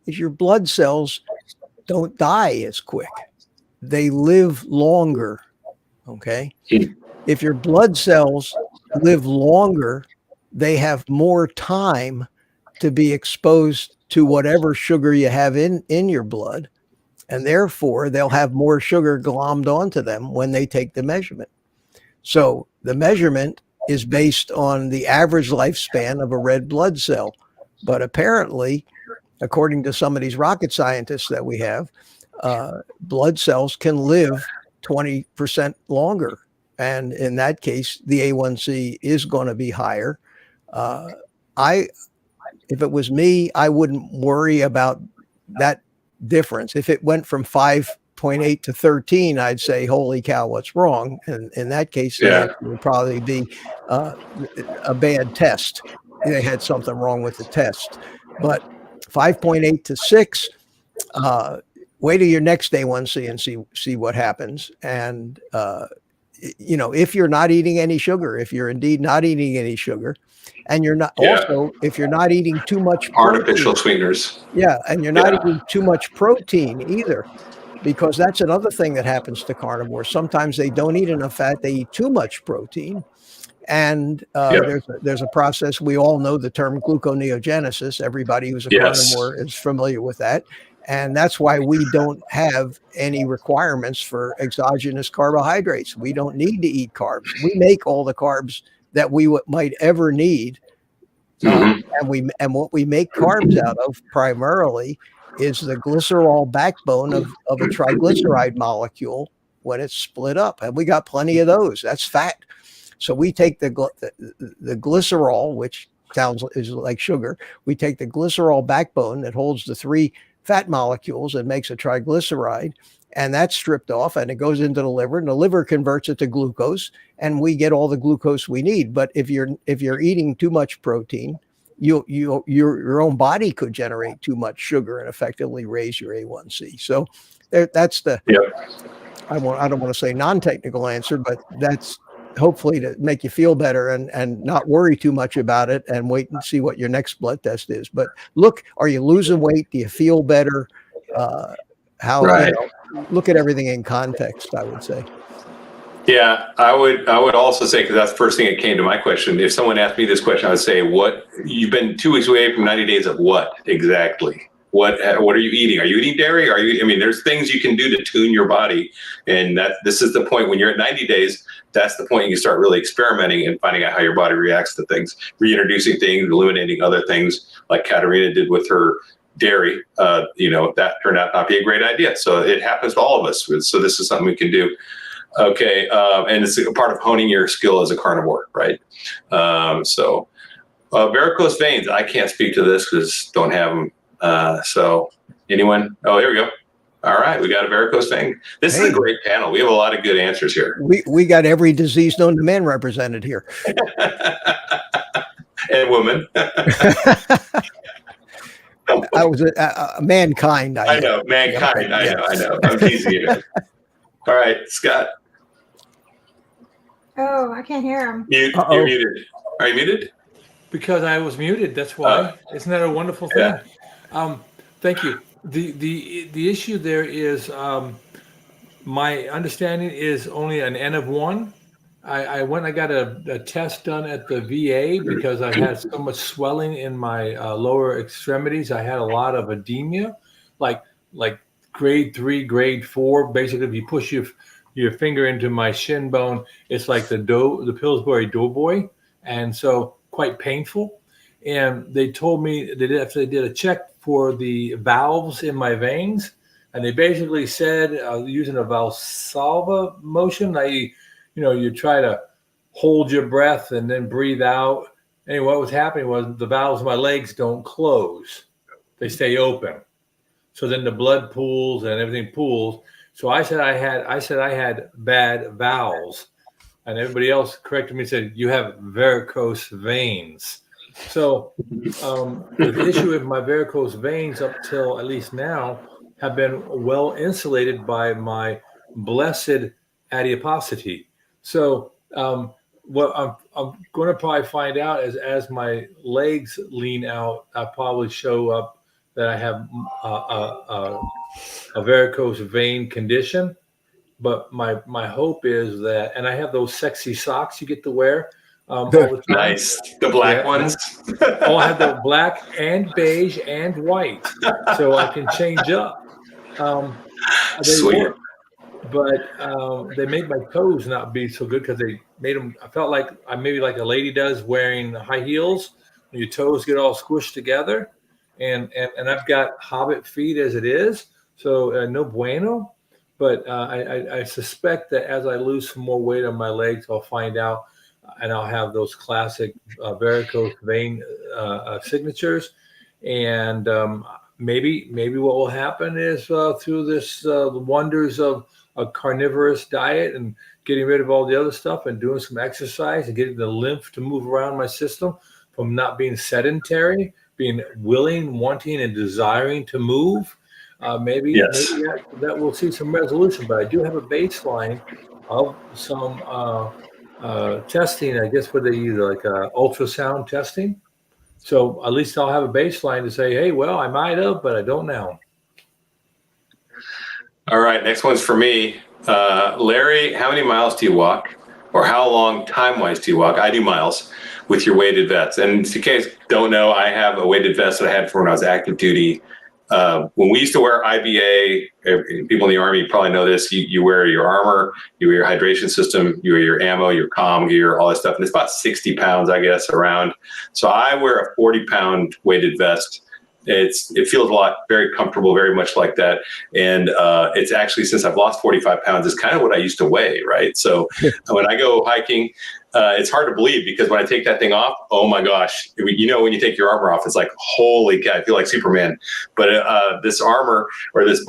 is your blood cells don't die as quick. They live longer, okay? If your blood cells live longer, they have more time to be exposed to whatever sugar you have in your blood, and therefore they'll have more sugar glommed onto them when they take the measurement. So the measurement is based on the average lifespan of a red blood cell. But apparently, according to some of these rocket scientists that we have, blood cells can live 20% longer. And in that case, the A1C is going to be higher. If it was me, I wouldn't worry about that difference. If it went from 5.8 to 13, I'd say, holy cow, what's wrong? And in that case, it would probably be a bad test. They had something wrong with the test. But 5.8 to 6, wait till your next A1C and see what happens. And, if you're not eating any sugar, if you're indeed not eating any sugar, and you're not also, if you're not eating too much artificial sweeteners. Yeah. And you're not eating too much protein either, because that's another thing that happens to carnivores. Sometimes they don't eat enough fat. They eat too much protein. And there's a process. We all know the term gluconeogenesis. Everybody who's a carnivore is familiar with that. And that's why we don't have any requirements for exogenous carbohydrates. We don't need to eat carbs. We make all the carbs that we might ever need. And what we make carbs out of primarily is the glycerol backbone of a triglyceride molecule when it's split up. And we got plenty of those. That's fat. So we take the glycerol, which is like sugar. We take the glycerol backbone that holds the 3 fat molecules and makes a triglyceride, and that's stripped off and it goes into the liver, and the liver converts it to glucose, and we get all the glucose we need. But if you're eating too much protein, your own body could generate too much sugar and effectively raise your A1C. So that's the I don't want to say non-technical answer, but that's hopefully to make you feel better and not worry too much about it, and wait and see what your next blood test is. But look, are you losing weight? Do you feel better? Look at everything in context, I would say. Yeah, I would also say, because that's the first thing that came to my question. If someone asked me this question, I would say, what, you've been 2 weeks away from 90 days of what exactly? What are you eating? Are you eating dairy? There's things you can do to tune your body. And this is the point when you're at 90 days, that's the point you start really experimenting and finding out how your body reacts to things, reintroducing things, eliminating other things like Katerina did with her dairy. That turned out not be a great idea. So it happens to all of us. So this is something we can do. Okay. And it's a part of honing your skill as a carnivore, right? Varicose veins, I can't speak to this because don't have them. So anyone? Oh, here we go. All right, we got a varicose vein. This is a great panel. We have a lot of good answers here. We got every disease known to man represented here. And woman. I was a mankind. I know, mankind. I know. I'm teasing you. All right, Scott. Oh, I can't hear him. You're muted. Are you muted? Because I was muted. That's why. Isn't that a wonderful thing? Yeah. Thank you. The issue there is, my understanding is only an N of 1. I went and I got a test done at the VA because I had so much swelling in my lower extremities. I had a lot of edema, like grade 3, grade 4. Basically, if you push your finger into my shin bone, it's like the Pillsbury Doughboy, and so quite painful. And they told me they did a check for the valves in my veins, and they basically said using a Valsalva motion, i.e., you try to hold your breath and then breathe out. Anyway, what was happening was the valves of my legs don't close; they stay open. So then the blood pools and everything pools. So I said I had bad valves, and everybody else corrected me and said you have varicose veins. So the issue with my varicose veins up till at least now have been well insulated by my blessed adiposity. So what I'm going to probably find out is as my legs lean out, I probably show up that I have a varicose vein condition. But my hope is that, and I have those sexy socks you get to wear all the time. Nice, the black ones. Oh, I have the black and beige and white, so I can change up. Sweet. Work, but they made my toes not be so good because they made them. I felt like I maybe like a lady does wearing high heels. Your toes get all squished together, and I've got hobbit feet as it is, so no bueno. But I suspect that as I lose some more weight on my legs, I'll find out, and I'll have those classic varicose vein signatures. And maybe what will happen is through this the wonders of a carnivorous diet and getting rid of all the other stuff and doing some exercise and getting the lymph to move around my system from not being sedentary, being willing, wanting, and desiring to move. Maybe that we'll see some resolution, but I do have a baseline of some testing, I guess, what they use, like ultrasound testing. So at least I'll have a baseline to say, hey, well, I might have, but I don't now. All right, next one's for me. Larry, how many miles do you walk? Or how long time-wise do you walk? I do miles with your weighted vest. And in case you don't know, I have a weighted vest that I had for when I was active duty. When we used to wear IBA, people in the Army probably know this, you wear your armor, you wear your hydration system, you wear your ammo, your comm gear, all that stuff. And it's about 60 pounds, I guess, around. So I wear a 40-pound weighted vest. It feels a lot, very comfortable, very much like that. And it's actually, since I've lost 45 pounds, it's kind of what I used to weigh, right? So when I go hiking, it's hard to believe because when I take that thing off, oh my gosh, you know, when you take your armor off, it's like, holy cow, I feel like Superman. But this armor or this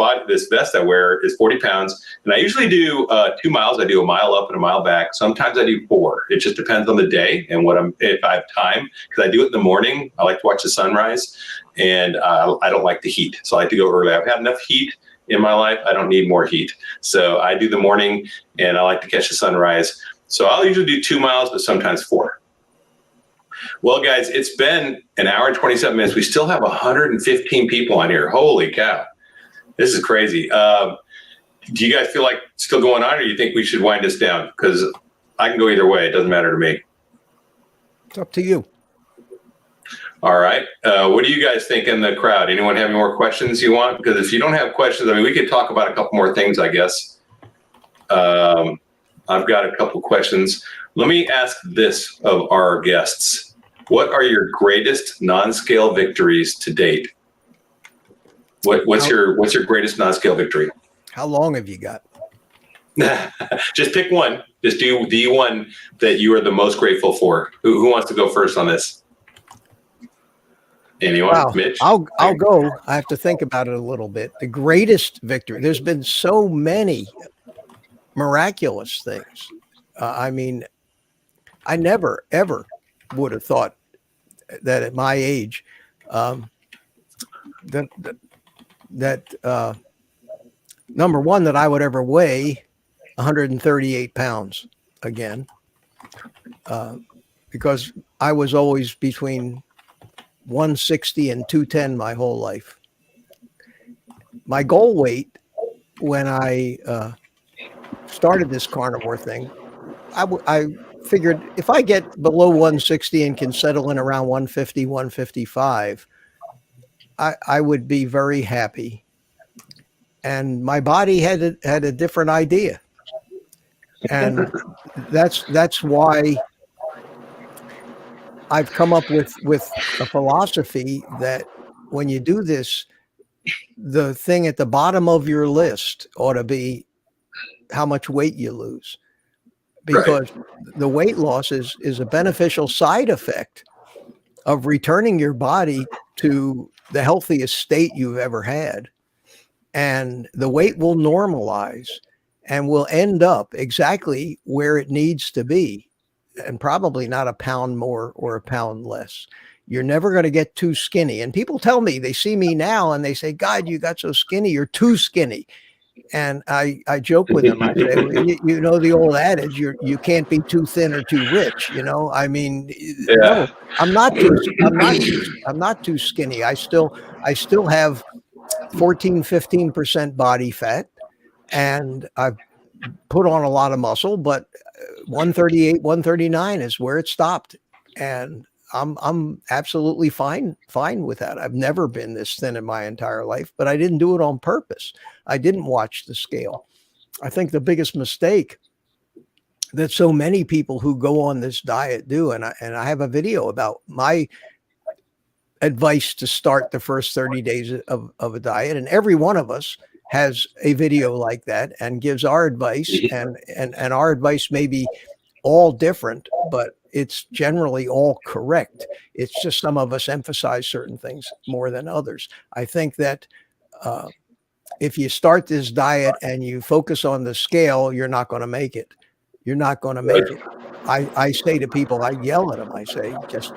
vest I wear is 40 pounds. And I usually do 2 miles. I do a mile up and a mile back. Sometimes I do 4. It just depends on the day and if I have time, because I do it in the morning. I like to watch the sunrise and I don't like the heat. So I like to go early. I've had enough heat in my life. I don't need more heat. So I do the morning and I like to catch the sunrise. So I'll usually do 2 miles, but sometimes 4. Well, guys, it's been an hour and 27 minutes. We still have 115 people on here. Holy cow. This is crazy. Do you guys feel like it's still going on, or do you think we should wind this down? Because I can go either way. It doesn't matter to me. It's up to you. All right. What do you guys think in the crowd? Anyone have any more questions you want? Because if you don't have questions, I mean, we could talk about a couple more things, I guess. I've got a couple questions. Let me ask this of our guests. What are your greatest non-scale victories to date? What's your greatest non-scale victory? How long have you got? Just pick one. Just do the one that you are the most grateful for. Who wants to go first on this? Anyone? Wow. Mitch? I'll go. I have to think about it a little bit. The greatest victory. There's been so many miraculous things. I mean, I never, ever would have thought that at my age, number one, that I would ever weigh 138 pounds again, because I was always between 160 and 210 my whole life. My goal weight when I started this carnivore thing, I figured if I get below 160 and can settle in around 150, 155, I would be very happy. And my body had a different idea. And that's why I've come up with a philosophy that when you do this, the thing at the bottom of your list ought to be how much weight you lose, because the weight loss is a beneficial side effect of returning your body to the healthiest state you've ever had. and the weight will normalize and will end up exactly where it needs to be, and probably not a pound more or a pound less. You're never going to get too skinny. And people tell me, they see me now and they say, God, you got so skinny, you're too skinny. And I joke with them. I say, well, you know, the old adage, you can't be too thin or too rich. You know, I mean, no, Yeah. I'm not too skinny. I still have 15% body fat, and I've put on a lot of muscle, but 138, 139 is where it stopped. And I'm absolutely fine with that. I've never been this thin in my entire life, but I didn't do it on purpose. I didn't watch the scale. I think the biggest mistake that so many people who go on this diet do, and I have a video about my advice to start the first 30 days of a diet, and every one of us has a video like that and gives our advice, and our advice may be all different, but it's generally all correct. It's just some of us emphasize certain things more than others. I think that if you start this diet and you focus on the scale, you're not going to make it. You're not going to make it. I say to people, I yell at them, I say, just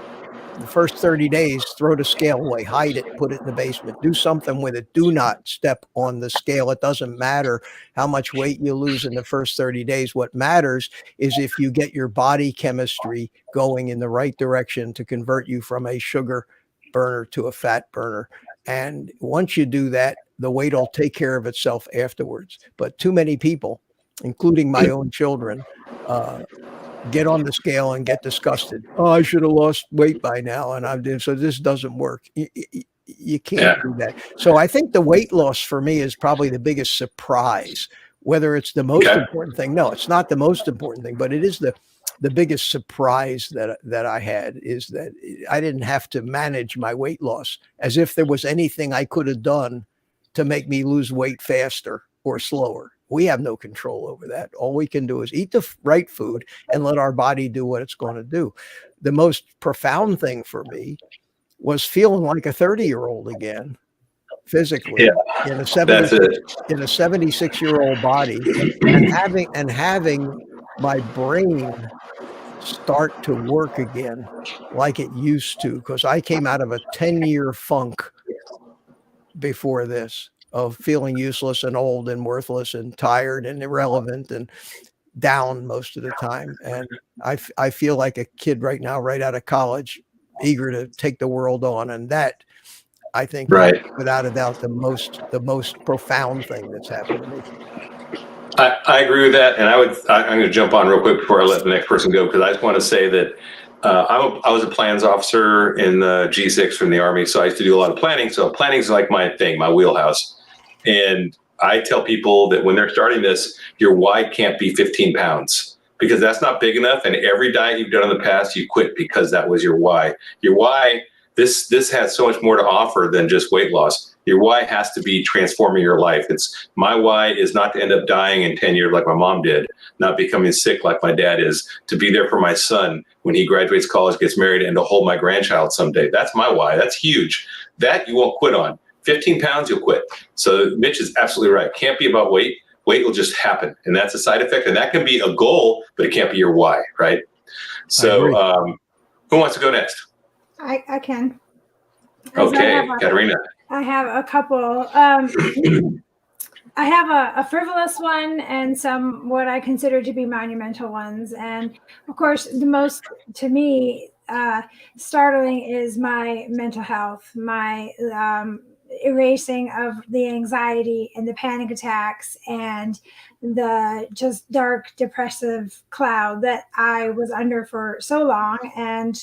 the first 30 days, throw the scale away, hide it, put it in the basement, do something with it. Do not step on the scale. It doesn't matter how much weight you lose in the first 30 days. What matters is if you get your body chemistry going in the right direction to convert you from a sugar burner to a fat burner. And once you do that, the weight will take care of itself afterwards. But too many people, including my own children, get on the scale and get disgusted. Oh, I should have lost weight by now. And I did. So this doesn't work. You can't do that. So I think the weight loss for me is probably the biggest surprise. Whether it's the most important thing. No, it's not the most important thing, but it is the biggest surprise that I had, is that I didn't have to manage my weight loss as if there was anything I could have done to make me lose weight faster or slower. We have no control over that. All we can do is eat the right food and let our body do what it's going to do. The most profound thing for me was feeling like a 30-year-old again, physically, in a 76-year-old body, and having my brain start to work again like it used to, because I came out of a 10-year funk before this, of feeling useless and old and worthless and tired and irrelevant and down most of the time. And I feel like a kid right now, right out of college, eager to take the world on. And that, I think, without a doubt, the most profound thing that's happened to me. I agree with that. And I'm going to jump on real quick before I let the next person go, because I just want to say that I was a plans officer in the G6 from the Army. So I used to do a lot of planning. So planning is like my thing, my wheelhouse. And I tell people that when they're starting this, your why can't be 15 pounds, because that's not big enough. And every diet you've done in the past, you quit because that was your why. Your why, this has so much more to offer than just weight loss. Your why has to be transforming your life. My why is not to end up dying in 10 years like my mom did, not becoming sick like my dad is, to be there for my son when he graduates college, gets married, and to hold my grandchild someday. That's my why. That's huge. That you won't quit on. 15 pounds, you'll quit. So Mitch is absolutely right. Can't be about weight. Weight will just happen. And that's a side effect. And that can be a goal, but it can't be your why, right? So who wants to go next? I can. Okay, Katerina. I have a couple. I have a frivolous one and some what I consider to be monumental ones. And of course, the most, to me, startling is my mental health, my erasing of the anxiety and the panic attacks and the just dark, depressive cloud that I was under for so long and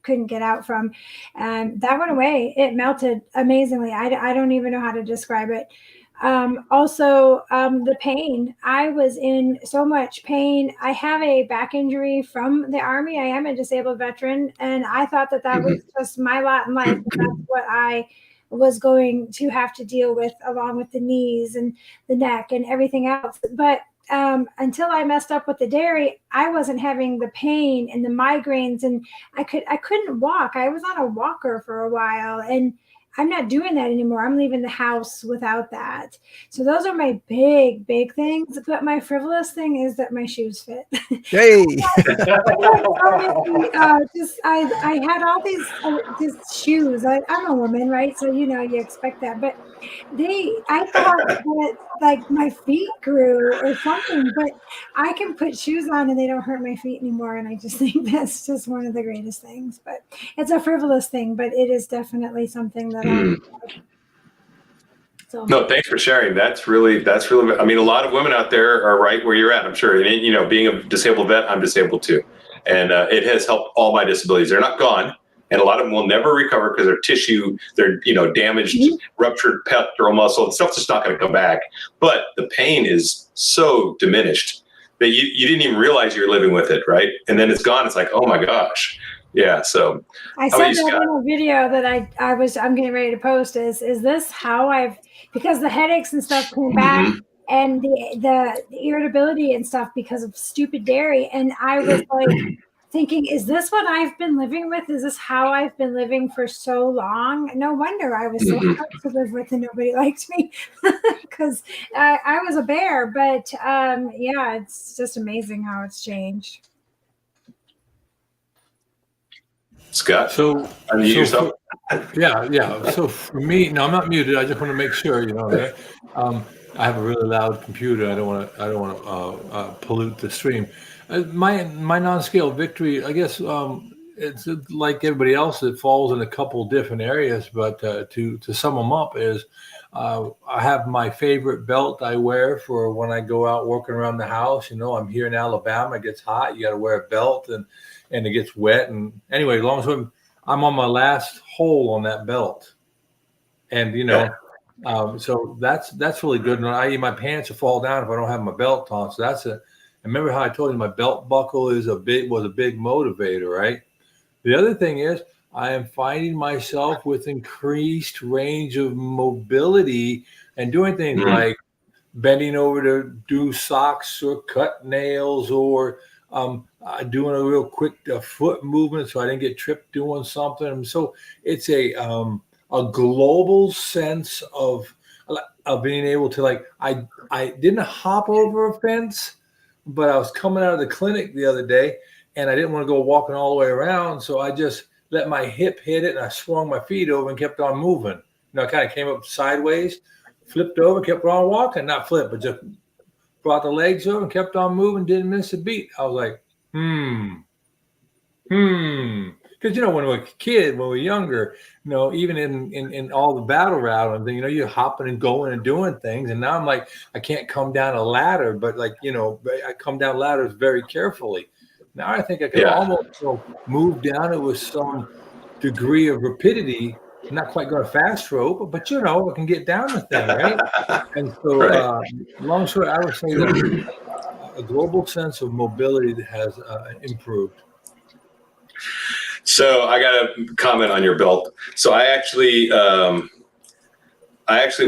couldn't get out from. And that went away. It melted amazingly. I don't even know how to describe it. The pain. I was in so much pain. I have a back injury from the Army. I am a disabled veteran, and I thought that was just my lot in life. That's what I was going to have to deal with, along with the knees and the neck and everything else. But until I messed up with the dairy, I wasn't having the pain and the migraines, and I couldn't walk. I was on a walker for a while, and I'm not doing that anymore. I'm leaving the house without that. So those are my big things. But my frivolous thing is that my shoes fit. Hey, I had all these just shoes. I'm a woman, right? So you expect that. But I thought that like my feet grew or something. But I can put shoes on and they don't hurt my feet anymore. And I just think that's just one of the greatest things. But it's a frivolous thing, but it is definitely something that so. No, thanks for sharing. That's really, I mean, a lot of women out there are right where you're at, I'm sure. And, being a disabled vet, I'm disabled too. And it has helped all my disabilities. They're not gone. And a lot of them will never recover because their tissue, their, damaged, ruptured pectoral muscle, stuff's just not going to come back. But the pain is so diminished that you didn't even realize you're living with it, right? And then it's gone. It's like, oh my gosh. Yeah. So I said that in a video that I'm getting ready to post is this how because the headaches and stuff came back and the irritability and stuff because of stupid dairy. And I was like thinking, is this what I've been living with? Is this how I've been living for so long? No wonder I was so hard to live with and nobody liked me because I was a bear. But yeah, it's just amazing how it's changed. Scott, so unmute yourself. Yeah. So for me, no, I'm not muted. I just want to make sure that I have a really loud computer. I don't want to pollute the stream. My non-scale victory, I guess, it's like everybody else. It falls in a couple different areas, but to sum them up is I have my favorite belt I wear for when I go out working around the house. I'm here in Alabama. It gets hot. You got to wear a belt and it gets wet. And anyway, as long as I'm on my last hole on that belt, and so that's really good. And my pants will fall down if I don't have my belt on. So and remember how I told you my belt buckle was a big motivator, right? The other thing is I am finding myself with increased range of mobility and doing things like bending over to do socks or cut nails or doing a real quick foot movement so I didn't get tripped doing something. So it's a global sense of being able to I didn't hop over a fence, but I was coming out of the clinic the other day and I didn't want to go walking all the way around. So I just let my hip hit it and I swung my feet over and kept on moving. I kind of came up sideways, flipped over, kept on walking, not flip, but just brought the legs over and kept on moving, didn't miss a beat. I was like, Because, when we're a kid, when we're younger, even in all the battle route and you're hopping and going and doing things. And now I'm like, I can't come down a ladder, but I come down ladders very carefully. Now I think I can almost move down it with some degree of rapidity. I'm not quite going fast rope, but I can get down the thing, right? And so, long story, I would say that a global sense of mobility has improved. So I got to comment on your belt. So I actually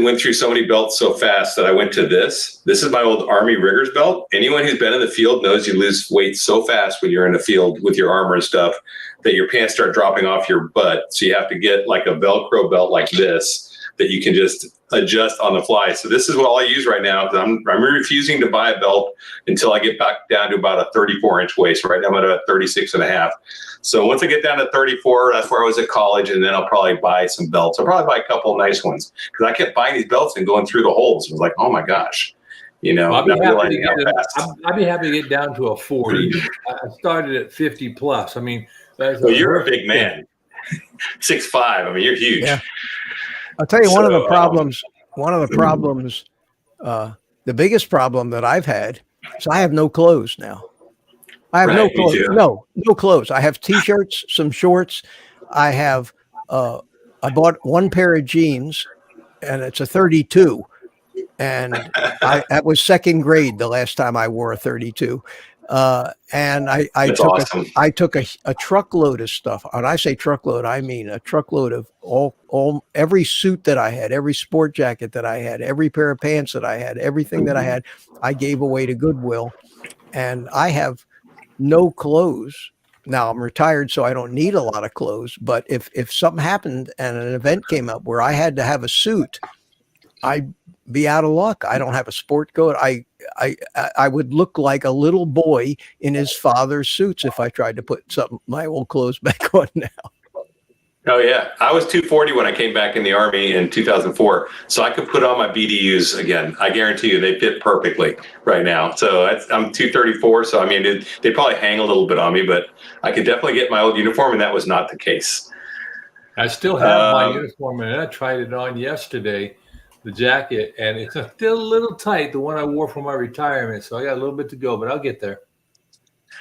went through so many belts so fast that I went to this. This is my old Army Riggers belt. Anyone who's been in the field knows you lose weight so fast when you're in the field with your armor and stuff that your pants start dropping off your butt. So you have to get like a Velcro belt like this that you can just adjust on the fly. So this is what all I use right now. I'm refusing to buy a belt until I get back down to about a 34-inch waist. Right now I'm at a 36 and a half. So once I get down to 34, that's where I was at college, and then I'll probably buy some belts. I'll probably buy a couple of nice ones because I kept buying these belts and going through the holes. It was like, oh my gosh, I'd be happy to get down to a 40. I started at 50 plus. I mean, you're a big man, 6'5". I mean, you're huge. Yeah. I'll tell you one of the problems, the biggest problem that I've had is I have no clothes now. I have no clothes. No clothes. I have T-shirts, some shorts. I have, I bought one pair of jeans and it's a 32. And that was second grade the last time I wore a 32. And I took a truckload of stuff. When I say truckload, I mean a truckload of every suit that I had, every sport jacket that I had, every pair of pants that I had, everything that I had, I gave away to Goodwill. And I have no clothes Now I'm retired, so I don't need a lot of clothes. But if something happened and an event came up where I had to have a suit, I'd be out of luck. I don't have a sport coat. I would look like a little boy in his father's suits if I tried to put my old clothes back on now. Oh yeah, I was 240 when I came back in the Army in 2004, so I could put on my BDUs again. I guarantee you, they fit perfectly right now. So I'm 234, so I mean, they probably hang a little bit on me, but I could definitely get my old uniform, and that was not the case. I still have my uniform, and I tried it on yesterday, the jacket, and it's still a little tight, the one I wore for my retirement. So I got a little bit to go, but I'll get there.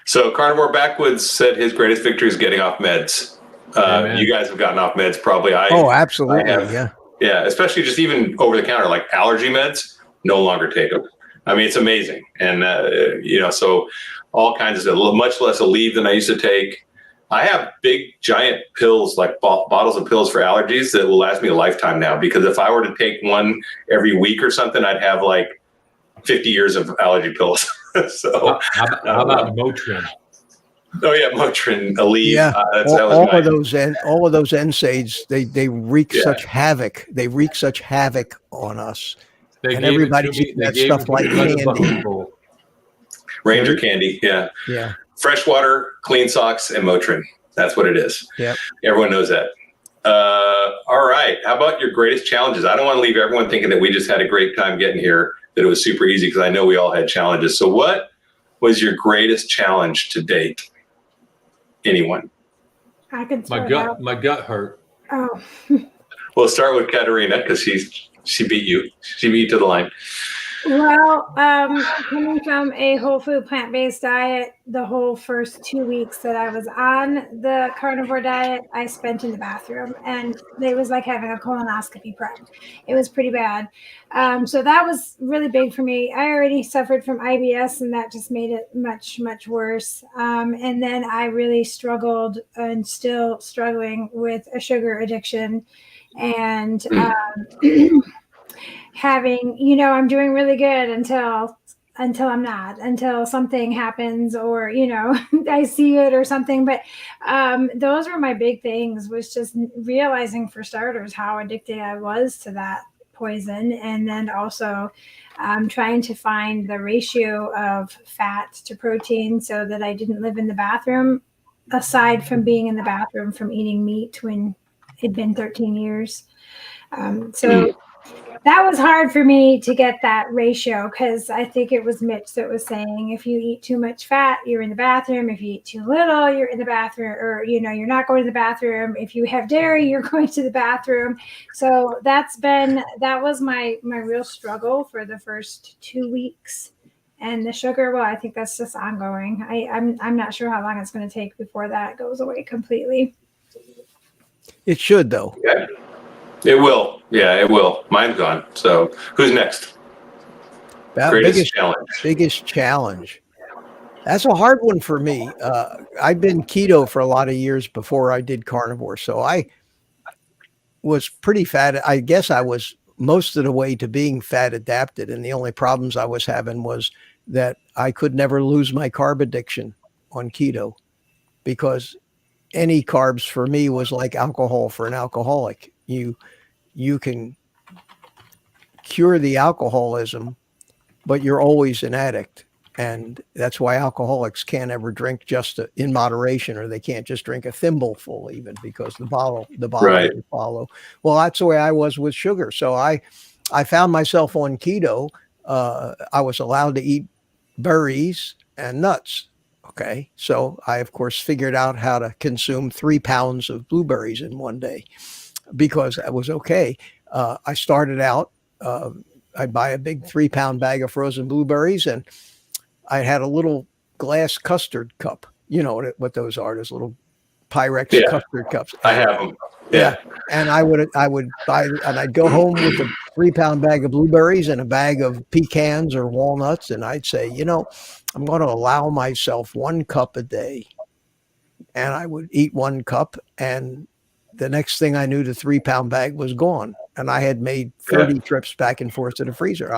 So Carnivore Backwoods said his greatest victory is getting off meds. You guys have gotten off meds probably. Absolutely. Yeah, especially just even over the counter, like allergy meds, no longer take them. I mean, it's amazing. And, so all kinds of, much less Aleve than I used to take. I have big, giant pills, like bottles of pills for allergies that will last me a lifetime now, because if I were to take one every week or something, I'd have like 50 years of allergy pills. So how about Motrin? Oh yeah, Motrin, Aleve. Yeah, All of those NSAIDs, they wreak such havoc. They wreak such havoc on us. And everybody's eating that stuff like candy. Ranger candy, yeah. Yeah. Freshwater, clean socks, and Motrin. That's what it is. Yeah. Everyone knows that. All right. How about your greatest challenges? I don't want to leave everyone thinking that we just had a great time getting here, that it was super easy, because I know we all had challenges. So what was your greatest challenge to date? Anyone? I could my gut hurt. Oh. We'll start with Katerina, because she beat you. She beat you to the line. Well, coming from a whole food plant-based diet, the whole first 2 weeks that I was on the carnivore diet, I spent in the bathroom, and it was like having a colonoscopy prep. It was pretty bad. So that was really big for me. I already suffered from IBS, and that just made it much, much worse. And then I really struggled, and still struggling, with a sugar addiction. And having, I'm doing really good until I'm not, until something happens, or, I see it or something. But those were my big things, was just realizing, for starters, how addicted I was to that poison. And then also trying to find the ratio of fat to protein so that I didn't live in the bathroom, aside from being in the bathroom from eating meat when it'd been 13 years. So that was hard for me to get that ratio, because I think it was Mitch that was saying, if you eat too much fat, you're in the bathroom. If you eat too little, you're in the bathroom, or, you're not going to the bathroom. If you have dairy, you're going to the bathroom. So that was my real struggle for the first 2 weeks. And the sugar, well, I think that's just ongoing. I'm not sure how long it's going to take before that goes away completely. It should, though. Yeah. It will. Yeah, it will. Mine's gone. So who's next? Biggest challenge. That's a hard one for me. I've been keto for a lot of years before I did carnivore. So I was pretty fat. I guess I was most of the way to being fat adapted. And the only problems I was having was that I could never lose my carb addiction on keto, because any carbs for me was like alcohol for an alcoholic. You can cure the alcoholism, but you're always an addict. And that's why alcoholics can't ever drink just in moderation, or they can't just drink a thimbleful even, because the bottle Right. will follow. Well, that's the way I was with sugar. So I found myself on keto. I was allowed to eat berries and nuts. Okay. So I, of course, figured out how to consume 3 pounds of blueberries in one day, because that was okay. I started out, I'd buy a big 3-pound bag of frozen blueberries, and I had a little glass custard cup. You know what those are? Those little Pyrex custard cups. I have them. Yeah. And I would buy, and I'd go home with a 3-pound bag of blueberries and a bag of pecans or walnuts. And I'd say, I'm going to allow myself 1 cup a day. And I would eat 1 cup, and the next thing I knew, the 3-pound bag was gone. and I had made 30 trips back and forth to the freezer.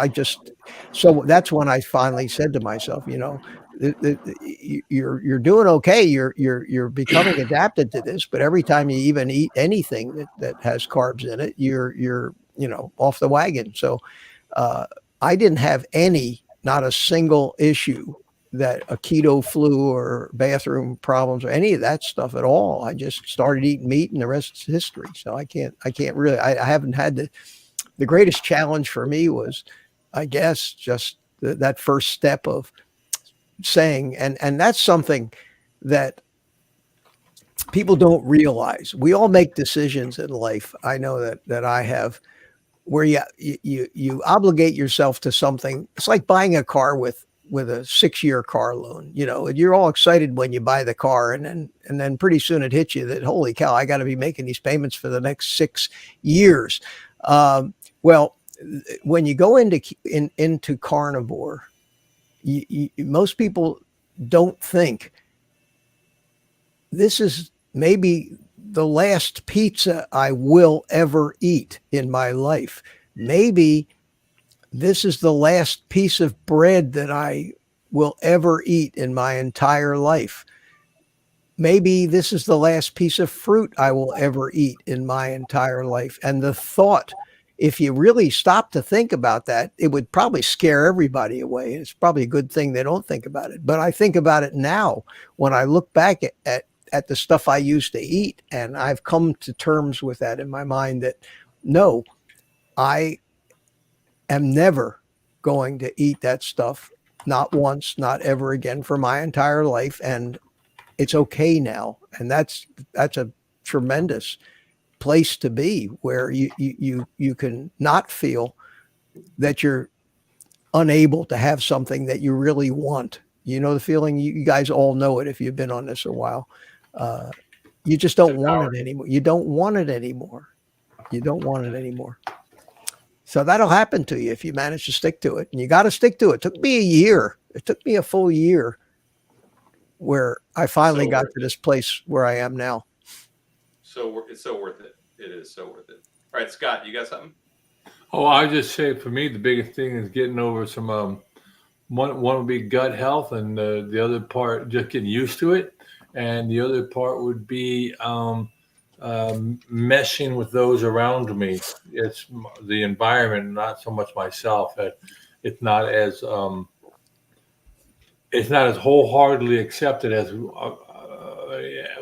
So that's when I finally said to myself, you're doing okay. You're becoming adapted to this, but every time you even eat anything that has carbs in it, you're off the wagon. So I didn't have not a single issue that a keto flu or bathroom problems or any of that stuff at all. I just started eating meat and the rest is history. So I can't really, I haven't had the greatest challenge for me was, I guess, just that first step of saying, and that's something that people don't realize. We all make decisions in life. I know that I have, where you obligate yourself to something. It's like buying a car with a 6-year car loan. You're all excited when you buy the car, and then pretty soon it hits you that, holy cow, I got to be making these payments for the next 6 years. Well, when you go into carnivore, most people don't think this is maybe the last pizza I will ever eat in my life. Maybe this is the last piece of bread that I will ever eat in my entire life. Maybe this is the last piece of fruit I will ever eat in my entire life. And the thought, if you really stop to think about that, it would probably scare everybody away. It's probably a good thing they don't think about it. But I think about it now when I look back at the stuff I used to eat, and I've come to terms with that in my mind that no, I am never going to eat that stuff, not once, not ever again for my entire life. And it's okay now. And that's a tremendous place to be, where you can not feel that you're unable to have something that you really want. You know the feeling? You guys all know it if you've been on this a while. You just don't want it anymore. You don't want it anymore. You don't want it anymore. So that'll happen to you if you manage to stick to it. And you got to stick to it. It took me a year. It took me a full year where I finally got to this place where I am now. So it's so worth it. It is so worth it. All right, Scott, you got something? Oh, I just say for me, the biggest thing is getting over some, one would be gut health, and the other part, just getting used to it. And the other part would be meshing with those around me. It's the environment, not so much myself. It's not as wholeheartedly accepted as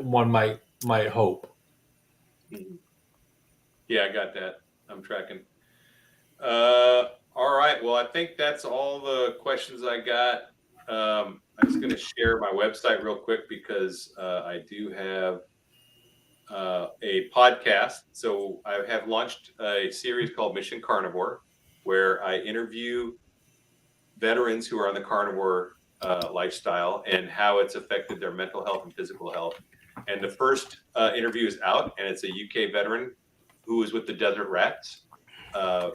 one might hope. Yeah, I got that. I'm tracking. All right. Well, I think that's all the questions I got. I'm just going to share my website real quick because I do have a podcast. So I have launched a series called Mission Carnivore, where I interview veterans who are on the carnivore lifestyle and how it's affected their mental health and physical health. And the first interview is out, and it's a UK veteran who was with the Desert Rats,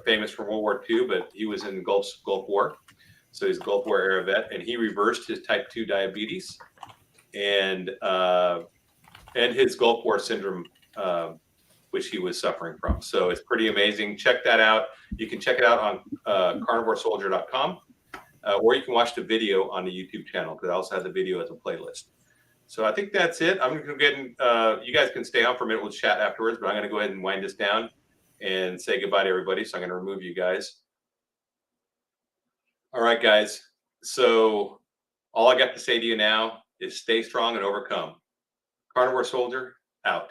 famous from World War II, but he was in Gulf War. So he's a Gulf War era vet, and he reversed his type 2 diabetes and his Gulf War syndrome, which he was suffering from. So it's pretty amazing. Check that out. You can check it out on carnivoresoldier.com, or you can watch the video on the YouTube channel, because I also have the video as a playlist. So I think that's it. I'm going to go get you guys can stay on for a minute. We'll chat afterwards, but I'm going to go ahead and wind this down and say goodbye to everybody. So I'm going to remove you guys. All right, guys. So all I got to say to you now is stay strong and overcome. Carnivore Soldier, out.